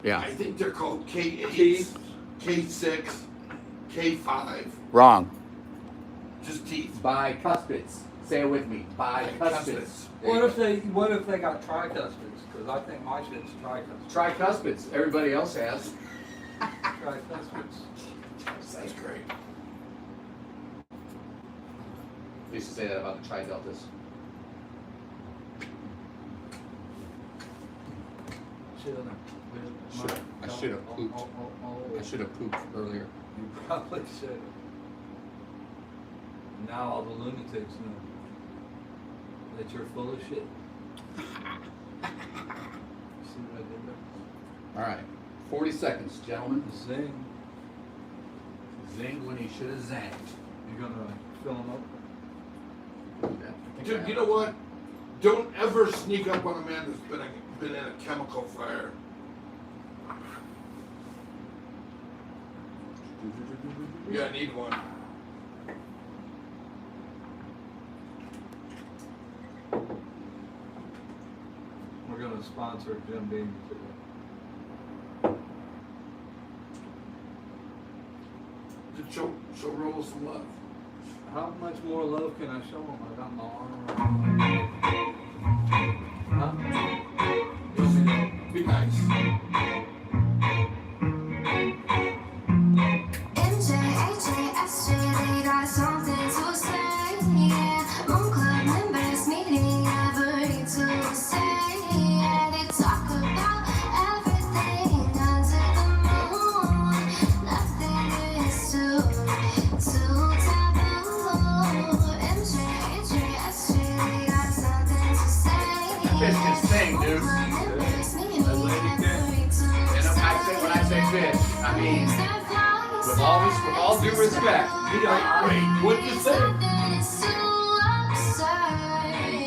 Yeah. I think they're called K8, Teeth. K6, K5. Wrong. Just teeth. Bicuspids. Say it with me. Bicuspids. What if they got tricuspids? Because I think my shit's tricuspids. Tricuspids. Everybody else has. Tricuspids. That's great. They used to say that about the tri-deltas. I should have pooped. I should have pooped earlier. You probably should. Now all the lunatics know that you're full of shit. See what I did there? All right. 40 seconds, gentlemen. Zing. Zinged when he should have zanged. You gonna fill them up? Dude, you know what? Don't ever sneak up on a man that's been in a chemical fire. Yeah, I need one. We're gonna sponsor Jim Beam today. To show Roll some love. How much more love can I show him? I got my arm around him. Huh? You want me to Be nice. They got something to say, yeah. Moon Club members meeting every Tuesday, yeah. They talk about everything under the moon. Nothing is too taboo. MJ, SJ, they got something to say, That bitch can sing, dude. And when I say bitch, I mean, with all due respect. Wait, what'd you say?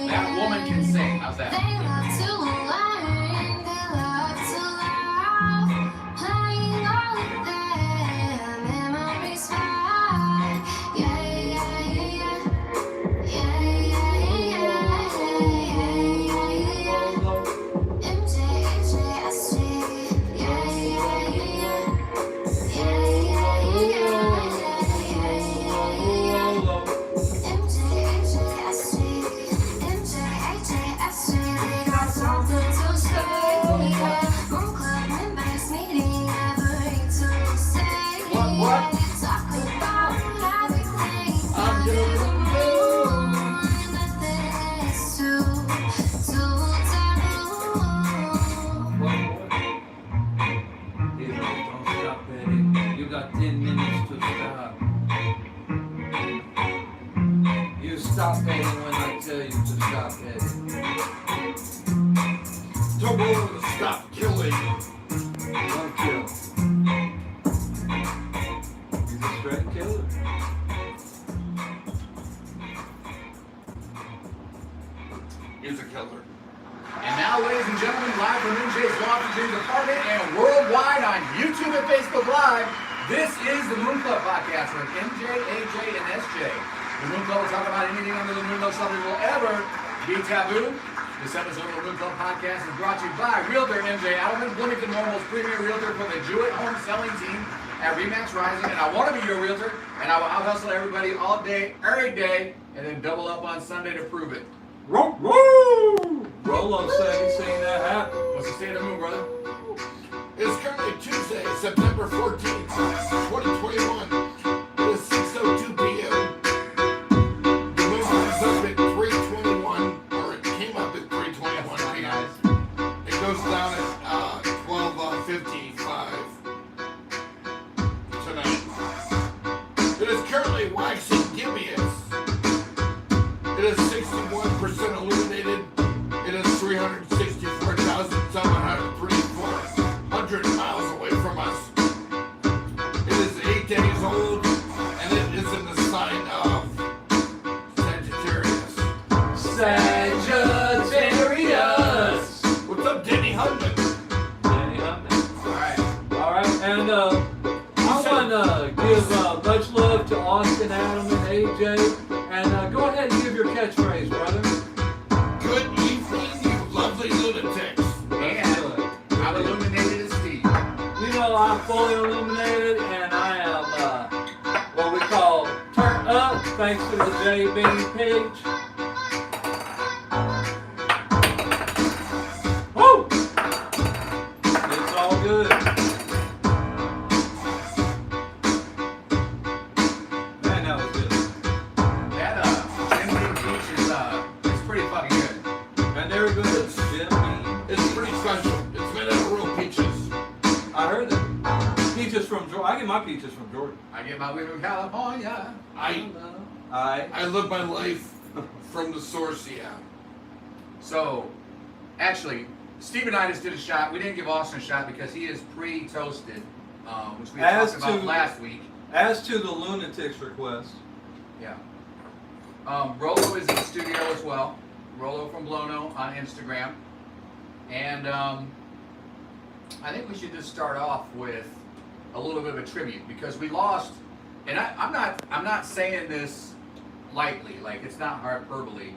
That woman can sing. How's that? They love to learn, they love to laugh, playing all of their memories back. Yeah, yeah, yeah, yeah, yeah, yeah. MJ, SJ, yeah, yeah, yeah, You got 10 minutes to stop. You stop betting when I tell you to stop betting. Don't go over to stop killing. Don't kill. He's a straight killer. He's a killer. And now, ladies and gentlemen, live from MJ's Loft and Dreams apartment and worldwide on YouTube and Facebook Live, this is the Moon Club Podcast with MJ, AJ, and SJ. The Moon Club will talk about anything under the moon, no something will ever be taboo. This episode of the Moon Club Podcast is brought to you by Realtor MJ Adelman, Bloomington Normal's premier realtor for the Jewett-Home selling team at Remax Rising. And I want to be your realtor, and I will out-hustle everybody all day, every day, and then double up on Sunday to prove it. Woo! Woo! Rolo said he's seen that happen. What's the state of the moon, brother? It's currently Tuesday, September 14th, 2021. It is 6:02 p.m. The moon is up at 3:21, or it came up at 3:21 p.m. It goes down at 12:55 tonight. It is currently waxing gibbous. It is 61% illuminated. It is 364,734 miles away from us. It is 8 days old, and it is in the sign of Sagittarius. Sagittarius. What's up, Denny Hudman? Danny Humphrey. All right. And I want to give much love to Austin, Adam, and AJ. And go ahead and give your catchphrase, brother. Good evening, you lovely lunatics. And I'm illuminated as Steve. know I'm fully illuminated and I am what we call turned up thanks to the JB page. Woo! It's all good. Man, that was good. That Jim Beam Peach is pretty fucking good. And they're good. Jim Beam. It's pretty special. It's made out of real peaches. I heard that. Peaches from Georgia. I get my peaches from Georgia. I get my weed from California. I live my life from the source, yeah. So, actually, Steve and I just did a shot. We didn't give Austin a shot because he is pre-toasted, which we talked about last week. As to the lunatics request. Yeah. Rolo is in the studio as well. Rolo from Blono on Instagram. And I think we should just start off with a little bit of a tribute because we lost, and I'm not saying this lightly, like it's not hyperbole.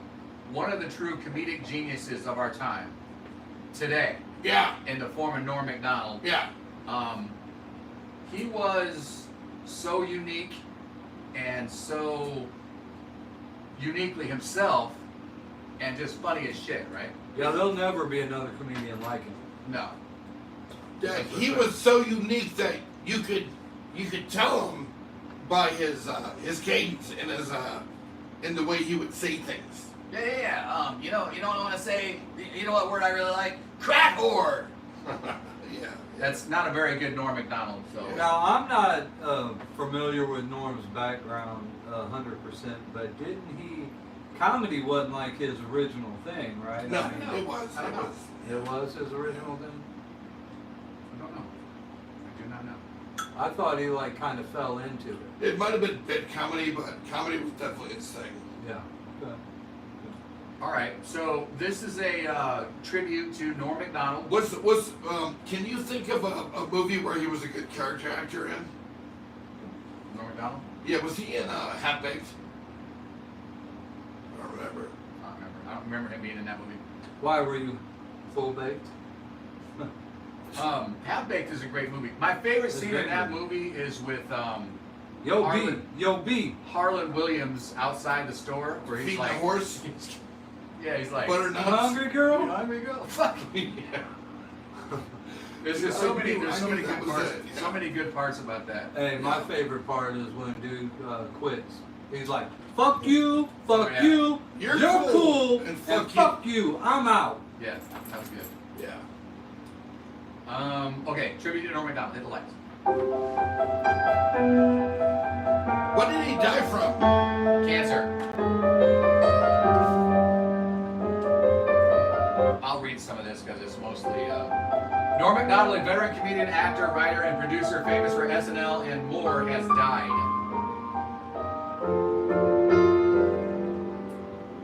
One of the true comedic geniuses of our time today. Yeah. In the form of Norm Macdonald. Yeah. He was so unique and so uniquely himself and just funny as shit, right? Yeah, there'll never be another comedian like him. No. Yeah, he was so unique that you could tell him by his cadence and his in the way he would say things. Yeah. You know what I want to say? You know what word I really like? Crack whore. Yeah. That's not a very good Norm Macdonald. So. Now, I'm not familiar with Norm's background 100%, but didn't he? Comedy wasn't like his original thing, right? No, I mean, it was. It was his original thing? I don't know. I do not know. I thought he like kind of fell into it. It might have been bit comedy, but comedy was definitely his thing. Yeah. Okay. All right. So this is a tribute to Norm Macdonald. Can you think of a movie where he was a good character actor in? Norm Macdonald? Yeah, was he in Half Baked? I don't remember. I don't remember him being in that movie. Why were you full baked? Half Baked is a great movie. My favorite scene in that movie is with Yo B. Harlan Williams outside the store where he's Feeding like a horse? Yeah, he's like Butternuts? You hungry girl? You hungry girl? Fuck. Yeah. There's just so many good parts. Yeah. So many good parts about that. Hey, my favorite part is when dude quits. He's like, fuck you, fuck yeah. you, You're cool, and and fuck fuck you, I'm out. Yeah, that was good. Yeah. Okay, tribute to Norm Macdonald. Hit the lights. What did he die from? Cancer. I'll read some of this because it's mostly. Norm Macdonald, a veteran comedian, actor, writer, and producer famous for SNL and more, has died.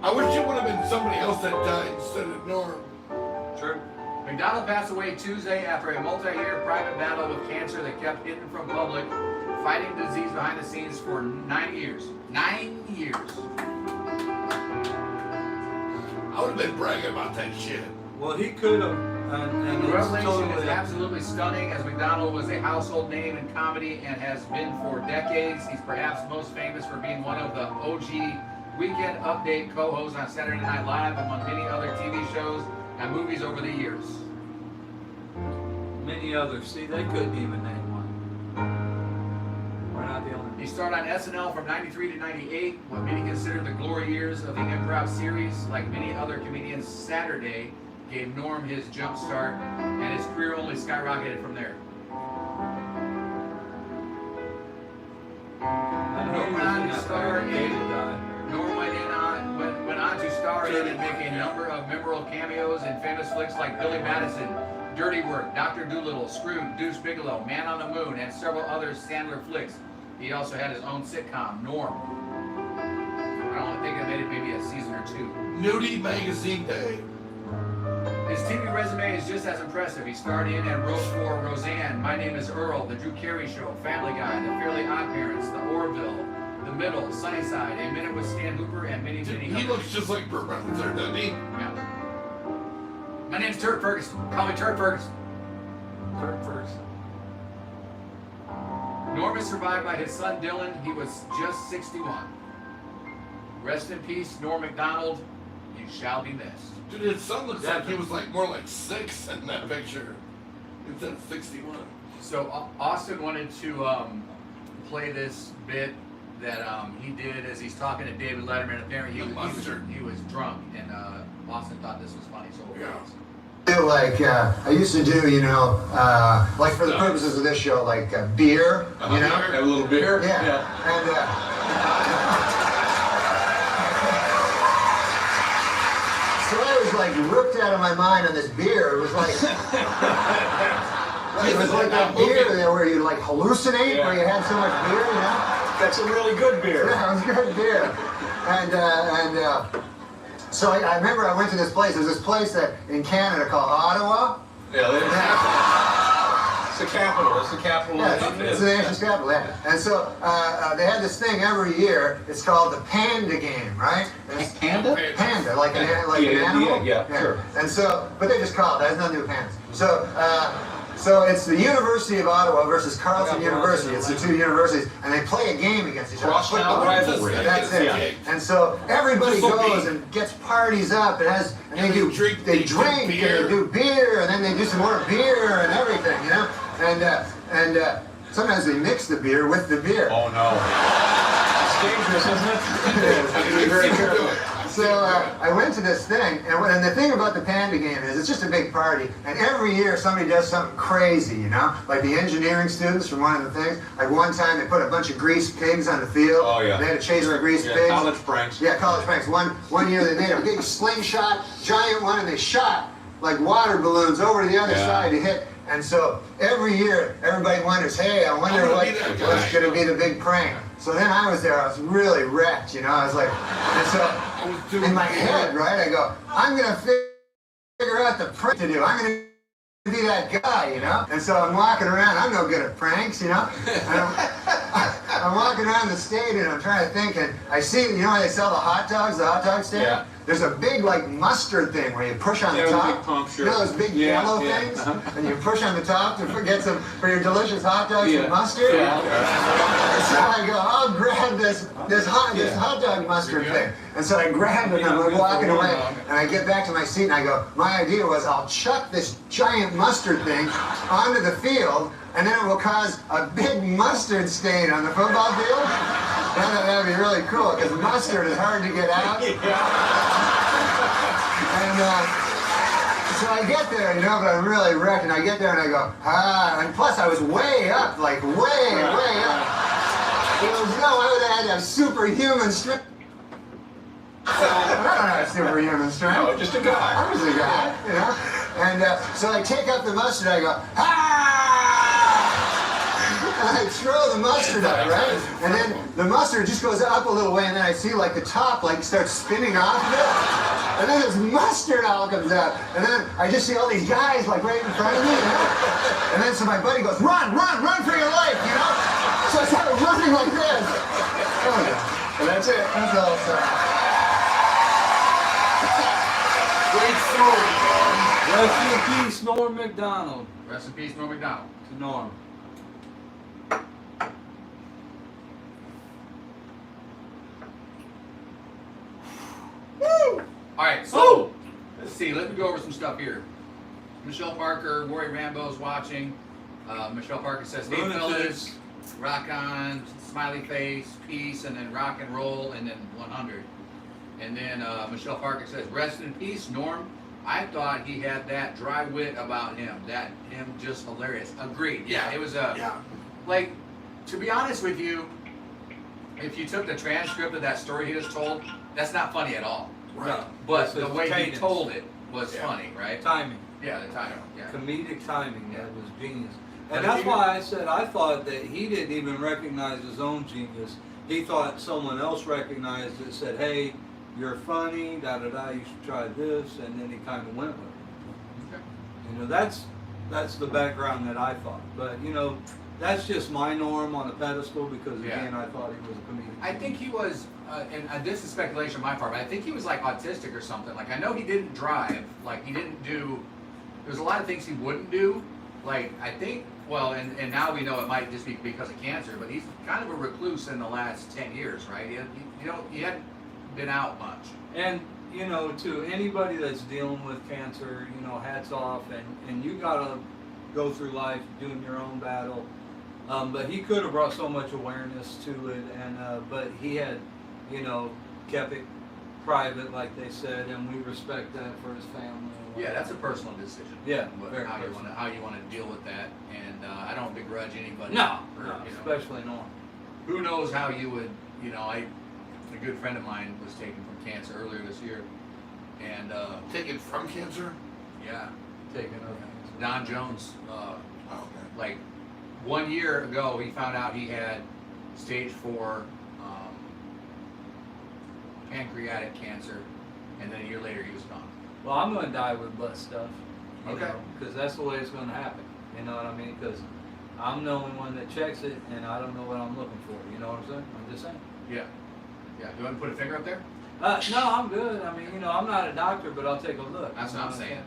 I wish it would have been somebody else that died instead of Norm. True. Macdonald passed away Tuesday after a multi-year private battle with cancer that kept hidden from public, fighting disease behind the scenes for 9 years. 9 years. I would have been bragging about that shit. Well, he could have, and The it's revelation totally is absolutely stunning, as Macdonald was a household name in comedy and has been for decades. He's perhaps most famous for being one of the OG Weekend Update co-hosts on Saturday Night Live, among many other TV shows and movies over the years. many others. See, they couldn't even name one. We're not the only. He started on SNL from 93 to 98, what many consider the glory years of the improv series. Like many other comedians, Saturday gave Norm his jump start, and his career only skyrocketed from there. Norm went on to star in and make a number of memorable cameos in famous flicks like Billy Madison, Dirty Work, Dr. Dolittle, Scrooge, Deuce Bigelow, Man on the Moon, and several other Sandler flicks. He also had his own sitcom, Norm. I don't think I made it maybe a season or two. Nudie Magazine Day. His TV resume is just as impressive. He starred in and wrote for Roseanne, My Name is Earl, The Drew Carey Show, Family Guy, The Fairly Odd Parents, The Orville, The Middle, Sunnyside, A Minute with Stan Hooper, and many, many He others. looks just like Burt Reynolds there, doesn't he? Yeah. My name's Turk Ferguson. Call me Turk Ferguson. Turk Ferguson. Norm is survived by his son Dylan. He was just 61. Rest in peace, Norm Macdonald. You shall be missed. Dude, his son looks like he was like more like 6 in that picture instead of 61. So Austin wanted to play this bit that he did as he's talking to David Letterman. Apparently he was drunk, and Austin thought this was funny. So Yeah. Like I used to do, you know, like for the purposes of this show, like beer, you know. Have a little beer. Yeah. And so I was like ripped out of my mind on this beer. It was like that beer there where you like hallucinate, where you had so much beer, you know. That's a really good beer. Yeah, it was good beer. So I remember I went to this place. There's this place that in Canada called Ottawa. Yeah, it's the capital. It's the capital. Yeah, it's the nation's capital. Yeah. And so they had this thing every year. It's called the Panda Game, right? Panda? Panda, like an animal. Yeah, sure. And so, but they just call it that. It has nothing to do with pandas. So it's the University of Ottawa versus Carleton University. It's the two universities, and they play a game against each other. Crosstown rivalry. That's it. Yeah. And so everybody goes and gets parties up. They drink, and they do beer, and then they do some more beer and everything, you know. And sometimes they mix the beer with the beer. Oh no. It's dangerous, isn't it? Have to be very careful. So I went to this thing, and the thing about the Panda Game is it's just a big party, and every year somebody does something crazy, you know? Like the engineering students from one of the things, like one time they put a bunch of greased pigs on the field. Oh, yeah. They had to chase the greased pigs. College pranks. Yeah, college pranks. One year they made a big slingshot, giant one, and they shot like water balloons over to the other side to hit. And so every year everybody wonders, hey, I wonder what's going to be the big prank. So then I was there, I was really wrecked, you know, I was like, and so in my head, right, I go, I'm going to figure out the prank to do. I'm going to be that guy, you know? And so I'm walking around, I'm no good at pranks, you know? And I'm walking around the stage and I'm trying to think, and I see, you know where they sell the hot dogs stand? Yeah. There's a big, like, mustard thing where you push on the top. Big pump, sure. You know those big yellow things? And you push on the top to get some, for your delicious hot dogs with mustard? Yeah. So I go, I'll grab this hot dog mustard thing. And so I grab it and I'm like walking away. And I get back to my seat and I go, my idea was I'll chuck this giant mustard thing onto the field, and then it will cause a big mustard stain on the football field. That'd be really cool, because mustard is hard to get out. And so I get there, you know, but I'm really wrecked, and I get there and I go, and plus I was way up, like way up. There was no way that I had to have superhuman strength. I don't have superhuman strength. No, just a guy. I was a guy, you know. And so I take up the mustard, I go, and I throw the mustard up, right? And then the mustard just goes up a little way, and then I see like the top like starts spinning off of it. And then this mustard all comes out. And then I just see all these guys like right in front of me, you know? And then so my buddy goes, run for your life, you know? So I started running like this. Oh, yeah. And that's it. That's all. Great story. Rest in peace, Norm Macdonald. Rest in peace, Norm Macdonald. To Norm. All right, so let's see. Let me go over some stuff here. Michelle Parker, Rory Rambo's watching. Michelle Parker says, "Hey fellas, rock on, smiley face, peace, and then rock and roll, and then 100." And then Michelle Parker says, "Rest in peace, Norm. I thought he had that dry wit about him. That him just hilarious." Agreed. Yeah, it was like, to be honest with you, if you took the transcript of that story he just told, that's not funny at all. Right. But the way he told it was funny, right? Timing. Yeah, the timing. Yeah. Comedic timing. That was genius. But And that's why I said I thought that he didn't even recognize his own genius. He thought someone else recognized it, said, "Hey, you're funny, da da da, you should try this," and then he kind of went with it. Okay. You know, that's the background that I thought. But you know, that's just my Norm on a pedestal because again, I thought he was a comedian. I think he was, and this is speculation on my part, but I think he was like autistic or something. Like I know he didn't drive, like he didn't do. There's a lot of things he wouldn't do. Like I think Well, and now we know it might just be because of cancer, but he's kind of a recluse in the last 10 years, right? He hadn't been out much. And, you know, to anybody that's dealing with cancer, you know, hats off, and you gotta go through life doing your own battle. But he could have brought so much awareness to it, and but he had, you know, kept it private, like they said, and we respect that for his family. Yeah, that's a personal decision. Yeah, But very how personal. you want to deal with that, and I don't begrudge anybody. No, for, no, you know, especially not. who knows how you would, you know, a good friend of mine was taken from cancer earlier this year, and Taken from cancer? yeah, Taking over. Don Jones, Oh, okay. like 1 year ago, he found out he had stage 4 pancreatic cancer, and then a year later he was gone. Well, I'm going to die with butt stuff. Okay. Because that's the way it's going to happen. You know what I mean? Because I'm the only one that checks it, and I don't know what I'm looking for. You know what I'm saying? I'm just saying. Yeah. Yeah. Do you want to put a finger up there? No, I'm good. I mean, you know, I'm not a doctor, but I'll take a look. That's You what know I'm saying.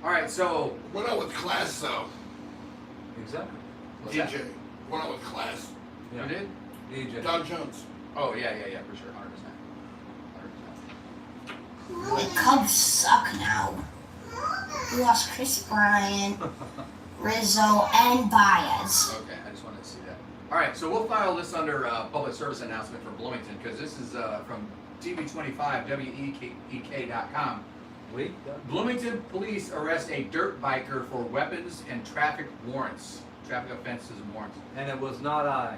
All right. So Went out with class though. Exactly. what's that? DJ. Went out with class. Yeah. You did? DJ. Don Jones. Oh yeah, for sure, 100%. The Cubs suck now. We lost Chris Bryant, Rizzo, and Baez. Okay, I just wanted to see that. All right, so we'll file this under public service announcement for Bloomington because this is from TV25WEK.com. Bloomington police arrest a dirt biker for weapons and traffic warrants, traffic offenses and warrants. And it was not I.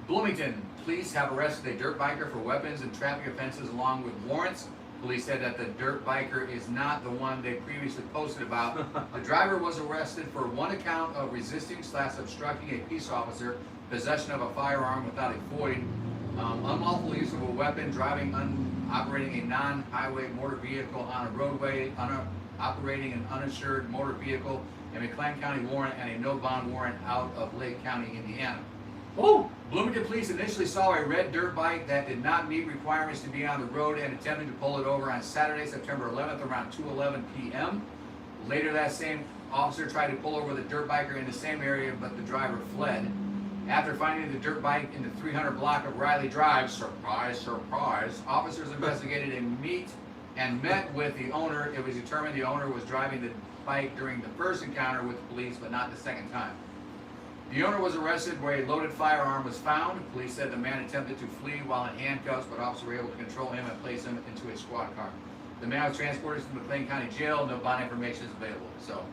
Bloomington police have arrested a dirt biker for weapons and traffic offenses along with warrants. Police said that the dirt biker is not the one they previously posted about. The driver was arrested for one account of resisting/obstructing a peace officer, possession of a firearm without a void, unlawful use of a weapon, driving operating a non-highway motor vehicle on a roadway, operating an uninsured motor vehicle, a McLean County warrant, and a no bond warrant out of Lake County, Indiana. Oh! Bloomington police initially saw a red dirt bike that did not meet requirements to be on the road and attempted to pull it over on Saturday, September 11th around 2:11 p.m. Later that same officer tried to pull over the dirt biker in the same area, but the driver fled. After finding the dirt bike in the 300 block of Riley Drive, surprise, surprise, officers investigated and met with the owner. It was determined the owner was driving the bike during the first encounter with the police, but not the second time. The owner was arrested where a loaded firearm was found. Police said the man attempted to flee while in handcuffs, but officers were able to control him and place him into a squad car. The man was transported to McLean County Jail. No bond information is available. So,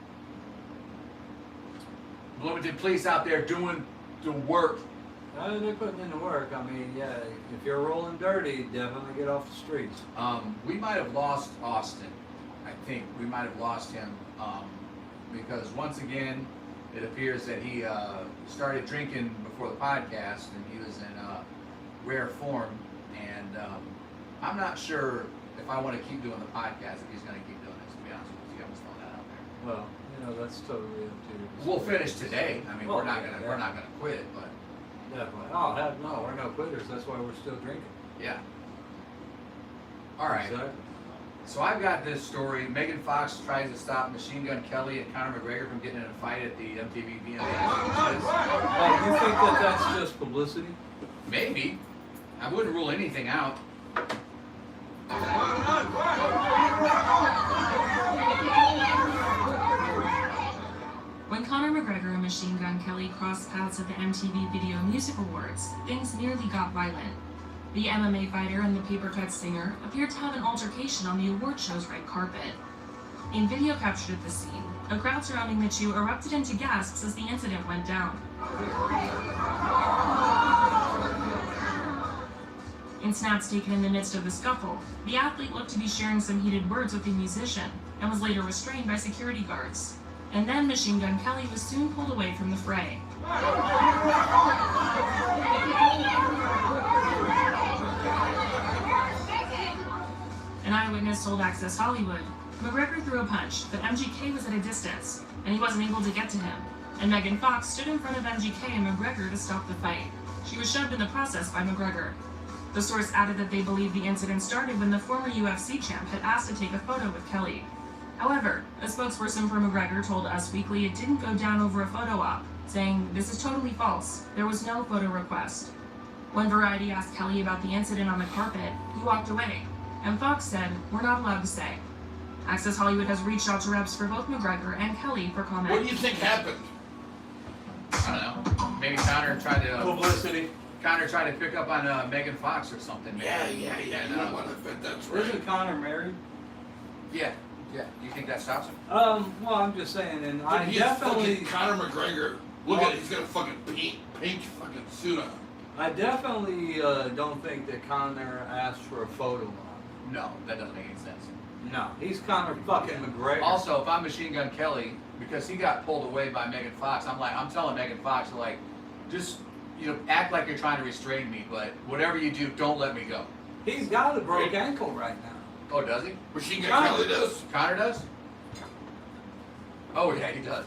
Bloomington police out there doing the work. They're putting in the work. I mean, yeah, if you're rolling dirty, definitely get off the streets. We might have lost Austin. I think we might have lost him because once again, it appears that he started drinking before the podcast, and he was in rare form. And I'm not sure if I want to keep doing the podcast, if he's going to keep doing this, to be honest with you. I'm just throwing that out there. Well, you know, that's totally up to you. We'll finish today. I mean, Well, we're not gonna yeah. quit, but Definitely. Oh, heck no, we're no quitters. That's why we're still drinking. yeah. All right. Exactly. So I've got this story. Megan Fox tries to stop Machine Gun Kelly and Conor McGregor from getting in a fight at the MTV VMAs. Oh, you think that that's just publicity? Maybe. I wouldn't rule anything out. When Conor McGregor and Machine Gun Kelly crossed paths at the MTV Video Music Awards, things nearly got violent. The MMA fighter and the paper-cut singer appeared to have an altercation on the award show's red carpet. In video captured at the scene, a crowd surrounding the two erupted into gasps as the incident went down. In snaps taken in the midst of the scuffle, the athlete looked to be sharing some heated words with the musician and was later restrained by security guards. And then Machine Gun Kelly was soon pulled away from the fray. An eyewitness told Access Hollywood, McGregor threw a punch, but MGK was at a distance, and he wasn't able to get to him. And Megan Fox stood in front of MGK and McGregor to stop the fight. She was shoved in the process by McGregor. The source added that they believe the incident started when the former UFC champ had asked to take a photo with Kelly. However, a spokesperson for McGregor told Us Weekly it didn't go down over a photo op, saying, "This is totally false. There was no photo request." When Variety asked Kelly about the incident on the carpet, he walked away, and Fox said, "We're not allowed to say." Access Hollywood has reached out to reps for both McGregor and Kelly for comment. What do you think happened? I don't know. Maybe Conor tried to Publicity. pick up on Megan Fox or something. Yeah. And, You know what? I bet that's right. Isn't Conor married? Yeah. You think that stops him? Well, I'm just saying, and I He's definitely, fucking Conor McGregor. Look at it. He's got a fucking pink fucking suit on. I definitely don't think that Conor asked for a photo op. No, that doesn't make any sense. No, he's Conor fucking McGregor. Also, if I'm Machine Gun Kelly, because he got pulled away by Megan Fox, I'm telling Megan Fox, like, just, act like you're trying to restrain me, but whatever you do, don't let me go. He's got a broke ankle right now. Oh, does he? Machine Gun Kelly does. Conor does? Oh, yeah, he does.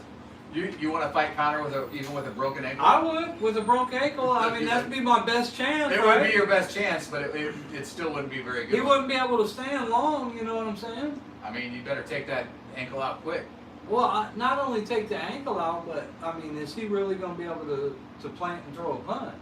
You want to fight Conor even with a broken ankle? I would, with a broke ankle. I mean, that'd be my best chance, It right? would be your best chance, but it still wouldn't be very good. He wouldn't be able to stand long, you know what I'm saying? I mean, you better take that ankle out quick. Well, not only take the ankle out, but, I mean, is he really going to be able to plant and throw a punch?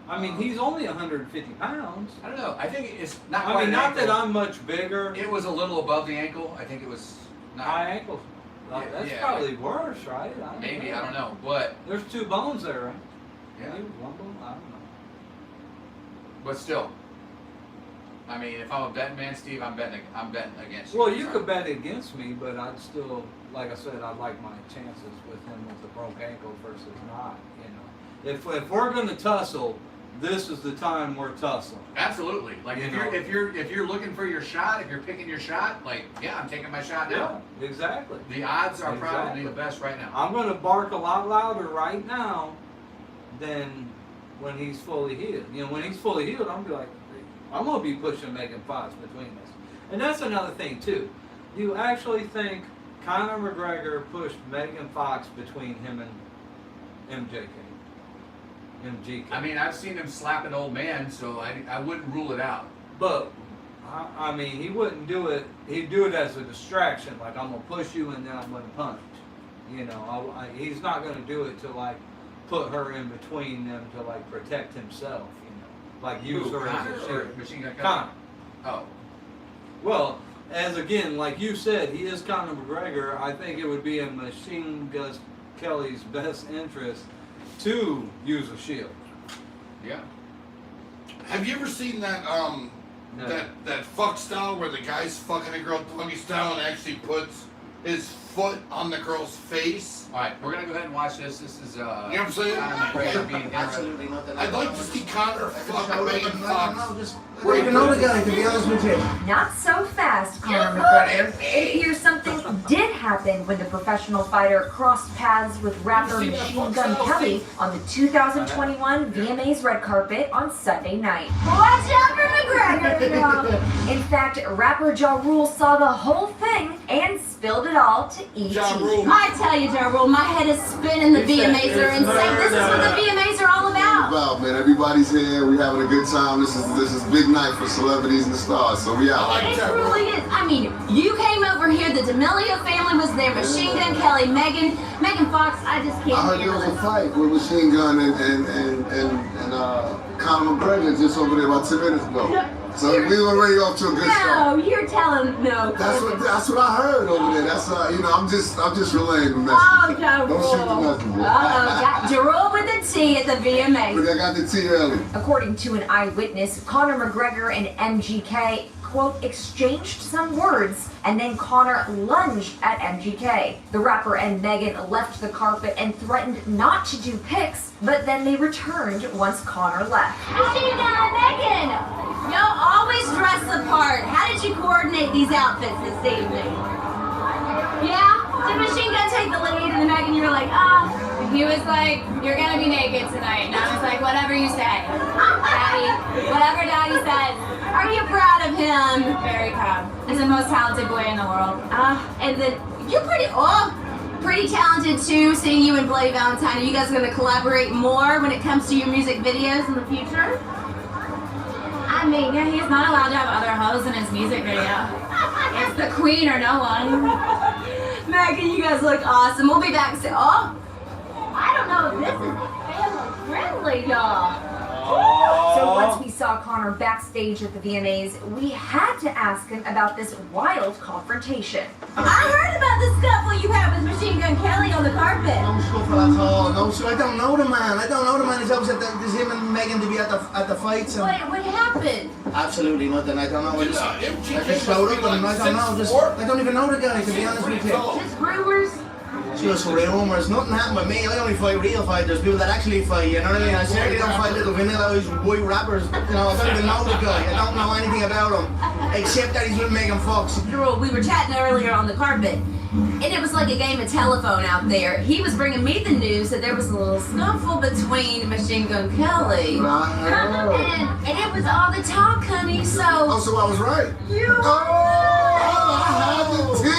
I mean, he's only 150 pounds. I don't know. I think it's not I quite mean, an not ankle. that I'm much bigger. It was a little above the ankle. I think it was not. High ankle. That's yeah, probably worse, right? Maybe, I don't know. But There's two bones there, right? yeah, Maybe one bone? I don't know. but still. I mean, if I'm a betting man, Steve, I'm betting against you. Well, you could bet against me, but I'd still, like I said, I'd like my chances with him with a broke ankle versus not, If we're going to tussle, this is the time we're tussling. Absolutely. Like if you're looking for your shot, if you're picking your shot, like I'm taking my shot now. Yeah, exactly. The odds are probably the best right now. I'm going to bark a lot louder right now than when he's fully healed. When he's fully healed, I'm going to be pushing Megan Fox between us. And that's another thing too. Do you actually think Conor McGregor pushed Megan Fox between him and MGK? I mean, I've seen him slap an old man, so I wouldn't rule it out. But I mean, he wouldn't do it. He'd do it as a distraction, like I'm gonna push you and then I'm gonna punch. He's not gonna do it to like put her in between them to like protect himself. Like use her as a shield. Machine Gun Conor. Oh. Well, as again, like you said, he is Conor McGregor. I think it would be in Machine Gun Kelly's best interest to use a shield. Yeah. Have you ever seen that No. that fuck style where the guy's fucking a girl doggy style and actually puts his foot on the girl's face? All right, we're gonna go ahead and watch this. This is You know what I'm saying? Conor McGregor being interested. Absolutely nothing. I'd like to see Conor fuck Megan Fox. We're even know the guy, to be honest with you. Not so fast, Conor McGregor. It appears something did happen when the professional fighter crossed paths with rapper Machine Gun Kelly on the 2021 VMA's red carpet on Sunday night. Watch out for McGregor! In fact, rapper Ja Rule saw the whole thing and spilled it all to E.T. Ja Rule. I tell you, Ja Rule, my head is spinning. The VMAs are insane. This is what the VMAs are all about. Man, everybody's here. We're having a good time. This is big night for celebrities and the stars. So we out. It truly is. I mean, you came over here. The D'Amelio family was there. Machine Gun Kelly, Megan Fox. I just can't. I heard there was a fight with Machine Gun and Conor McGregor just over there about 10 minutes ago. So we were already off to a good start. No, you're telling no. That's what I heard over there. That's I'm just relaying the message. Oh, Ja Rule. Don't shoot the messenger. Ja Rule with the T at the VMA. But I got the tea early. According to an eyewitness, Conor McGregor and MGK, quote, exchanged some words, and then Conor lunged at MGK. The rapper and Megan left the carpet and threatened not to do pics, but then they returned once Conor left. Machine Gun Megan! Y'all always dress the part. How did you coordinate these outfits this evening? Yeah? Did Machine Gun take the lead and then Megan, you were like, He was like, "You're gonna be naked tonight," and I was like, "Whatever you say, Daddy. Whatever Daddy says." Are you proud of him? Very proud. He's the most talented boy in the world. And then you're pretty talented too. Seeing you and Bloody Valentine, are you guys gonna collaborate more when it comes to your music videos in the future? I mean, yeah, he's not allowed to have other hoes in his music video. It's the queen or no one. Megan, you guys look awesome. We'll be back soon. Oh, I don't know if this is family friendly, y'all. So once we saw Conor backstage at the VMAs, we had to ask him about this wild confrontation. I heard about the scuffle you had with Machine Gun Kelly on the carpet. No scuffle at all. No, so I don't know the man. He's upset that there's him and Megan to be at the fights. And What happened? absolutely nothing. I don't know. I just showed up and I don't know. I don't even know the guy, to be honest with you. Just rumors? Just rumours. Nothing happened with me. I only fight real fighters, people that actually fight. You know what I mean? I certainly don't fight little vanilla white rappers. You know, I don't even know the guy. I don't know anything about him except that he's with Megan Fox. Girl, we were chatting earlier on the carpet, and it was like a game of telephone out there. He was bringing me the news that there was a little scuffle between Machine Gun Kelly. And it was all the talk, honey, so... Oh, so I was right. You... I had the tea.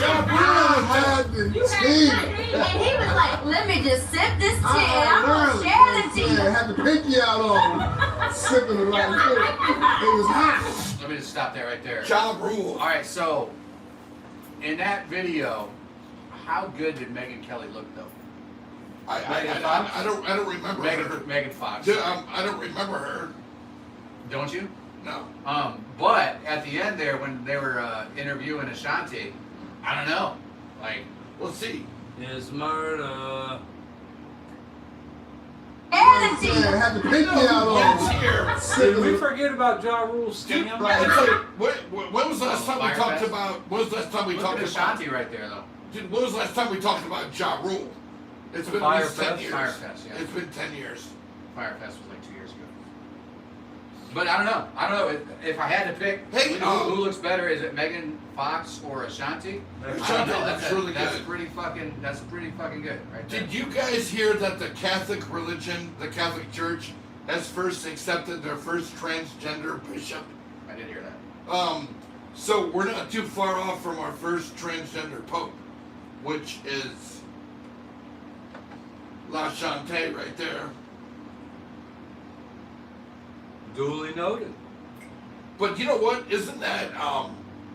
I had the tea. And he was like, let me just sip this tea, and I'm going to share the tea. I had the pinky out on sipping it right there. It was hot. Let me just stop that right there. Ja Rule. All right, so in that video, how good did Megan Kelly look though? I don't remember her. Megan Fox. I don't remember her. Don't you? No. But at the end there, when they were interviewing Ashanti, I don't know. Like, we'll see. Is murder. And the tea. I had the pinky out on. Did we forget about Ja Rule's Dude, scam? when was the last time we talked about? When was the last time we look talked at about? Ashanti right there though. Dude, when was the last time we talked about Ja Rule? It's been at least 10 years. Firefest, yeah. It's been 10 years. Firefest was like 2 years ago. But I don't know. If I had to pick, Hey, who looks better? Is it Megan Fox or Ashanti? Ashanti, that's really That's good. pretty fucking good, right there. Did you guys hear that the Catholic religion, the Catholic Church, has first accepted their first transgender bishop? I did hear that. So we're not too far off from our first transgender pope, which is La Chante right there. Duly noted. But you know what? Isn't that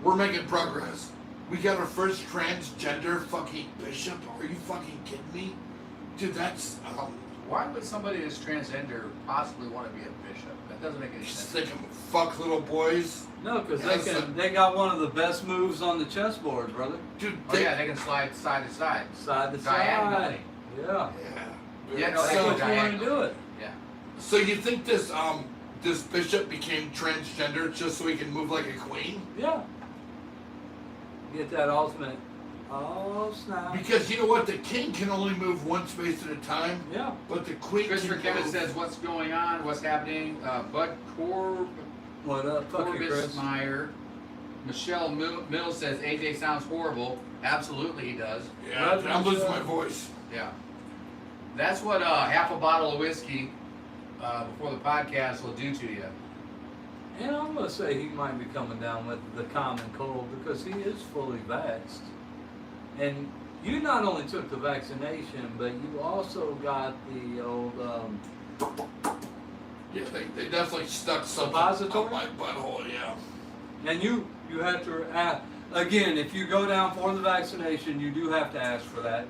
we're making progress? We got our first transgender fucking bishop. Are you fucking kidding me? Dude, that's Why would somebody that's transgender possibly want to be a bishop? That doesn't make any just sense. thinking fuck little boys. No, because Yes, they got one of the best moves on the chessboard, brother. Dude, Oh yeah, they can slide side to side. Side to Diagonally. side. Yeah. Yeah, no, That's they what go you want to diagonally. do it. Yeah. So you think this bishop became transgender just so he can move like a queen? Yeah. Get that ultimate. Oh, snap. Because you know what? The king can only move one space at a time. Yeah. But the queen Christopher can Kevin move. says, "What's going on? What's happening?" Bud What up? Fuck you, Chris. Corbismeyer. Michelle Mills says, "AJ sounds horrible." Absolutely, he does. Yeah, I'm losing my voice. Yeah. That's what half a bottle of whiskey before the podcast will do to you. And I'm going to say he might be coming down with the common cold because he is fully vaxxed. And you not only took the vaccination, but you also got the old... Yeah, they definitely stuck something Suppository? up my butthole, yeah. and you have to... again, if you go down for the vaccination, you do have to ask for that.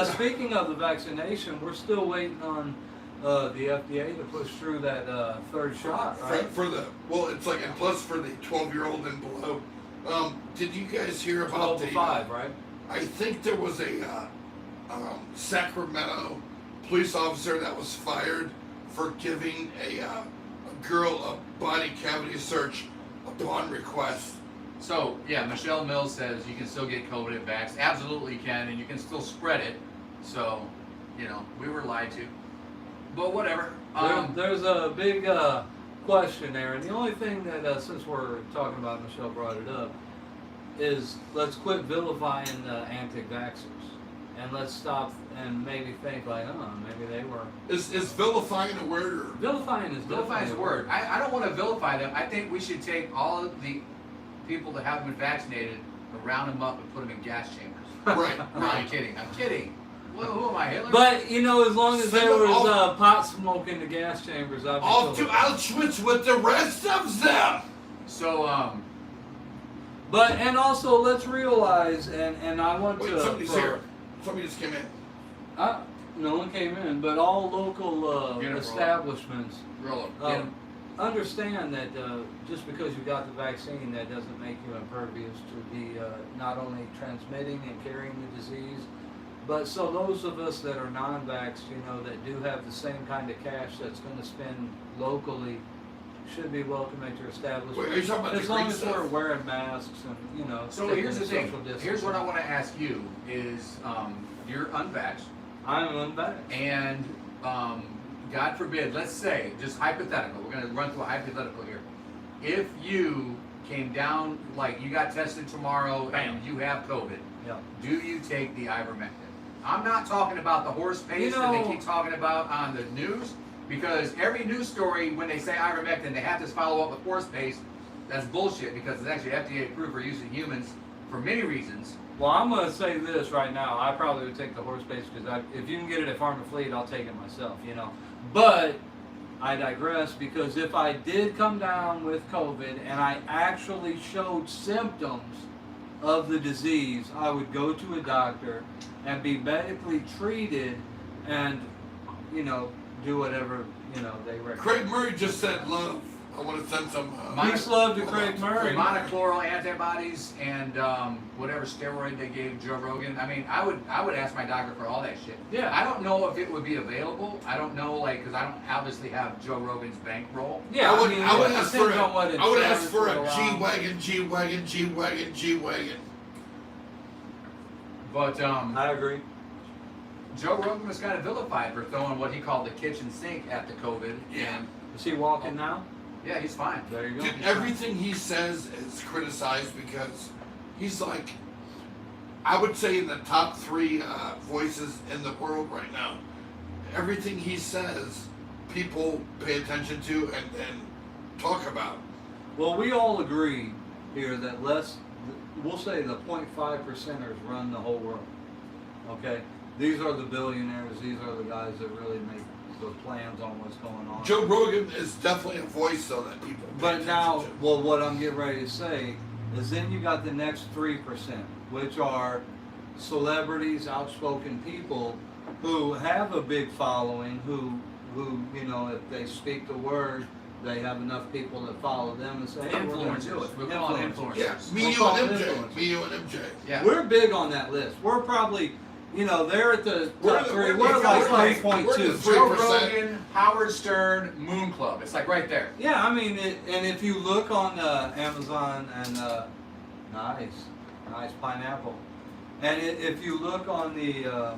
Speaking of the vaccination, we're still waiting on the FDA to push through that third shot, right? Well, it's like, and plus for the 12-year-old and below. Did you guys hear about 12 to 5, right? I think there was a Sacramento police officer that was fired for giving a girl a body cavity search upon request. So, yeah, Michelle Mills says you can still get COVID at vax. Absolutely you can, and you can still spread it. So, you know, we were lied to. But whatever. There's a big question there, and the only thing that, since we're talking about, Michelle brought it up, is let's quit vilifying the anti-vaxxers. And let's stop and maybe think like, oh, maybe they were... Is vilifying a word? Or? Vilifying is Vilifying is a word. I don't want to vilify them. I think we should take all of the people that haven't been vaccinated and round them up and put them in gas chambers. Right. No, I'm kidding. I'm kidding. Well, who am I, Hitler? But, you know, as long as there was pot smoke in the gas chambers, I'd be off to Auschwitz with the rest of them! So, But, and also, let's realize, and I want Wait, to... somebody's here. Somebody just came in. No one came in, but all local establishments understand that just because you got the vaccine, that doesn't make you impervious to be not only transmitting and carrying the disease, but so those of us that are non-vaxxed, you know, that do have the same kind of cash that's going to spend locally, should be welcome at your establishment. Wait, are you talking about as the long green as stuff? we're wearing masks and, you know. So here's the thing. Here's what I want to ask you is, you're unvaxxed. I'm unvaxxed. And God forbid, let's say, just hypothetical, we're going to run through a hypothetical here. If you came down, like you got tested tomorrow and you have COVID, do you take the ivermectin? I'm not talking about the horse paste that they keep talking about on the news, because every news story, when they say ivermectin, they have to follow up with horse paste. That's bullshit, because it's actually FDA approved for use in humans for many reasons. Well, I'm going to say this right now. I probably would take the horse paste because if you can get it at Farm and Fleet, I'll take it myself, you know. But I digress, because if I did come down with COVID and I actually showed symptoms of the disease, I would go to a doctor and be medically treated and, you know, do whatever, you know, they recommend. Craig Murray just said love. I want to send some... Peace, love to Craig Murray. Monoclonal antibodies and whatever steroid they gave Joe Rogan. I mean, I would ask my doctor for all that shit. Yeah. I don't know if it would be available. I don't know, like, because I don't obviously have Joe Rogan's bankroll. Yeah, I would ask for a G-Wagon. G-Wagon. But I agree. Joe Rogan was kind of vilified for throwing what he called the kitchen sink at the COVID. Yeah. And is he walking now? Yeah, he's fine. There you go. Dude, everything he says is criticized because he's like, I would say in the top 3 voices in the world right now. Everything he says, people pay attention to and talk about. Well, we all agree here that we'll say the 0.5%ers run the whole world. Okay? These are the billionaires. These are the guys that really make the plans on what's going on. Joe Rogan is definitely a voice, though, that people pay But now, attention well, what I'm getting ready to say is then you got the next 3%, which are celebrities, outspoken people who have a big following, who you know, if they speak the word, they have enough people that follow them and say, hey, influencers. We're calling influencers. Yeah, me, you, and MJ. Yeah. We're big on that list. We're probably, you know, they're at the top 3. We're like 3.2. Joe Rogan, Howard Stern, Moon Club. It's like right there. Yeah, I mean, and if you look on Amazon and nice pineapple, and if you look on the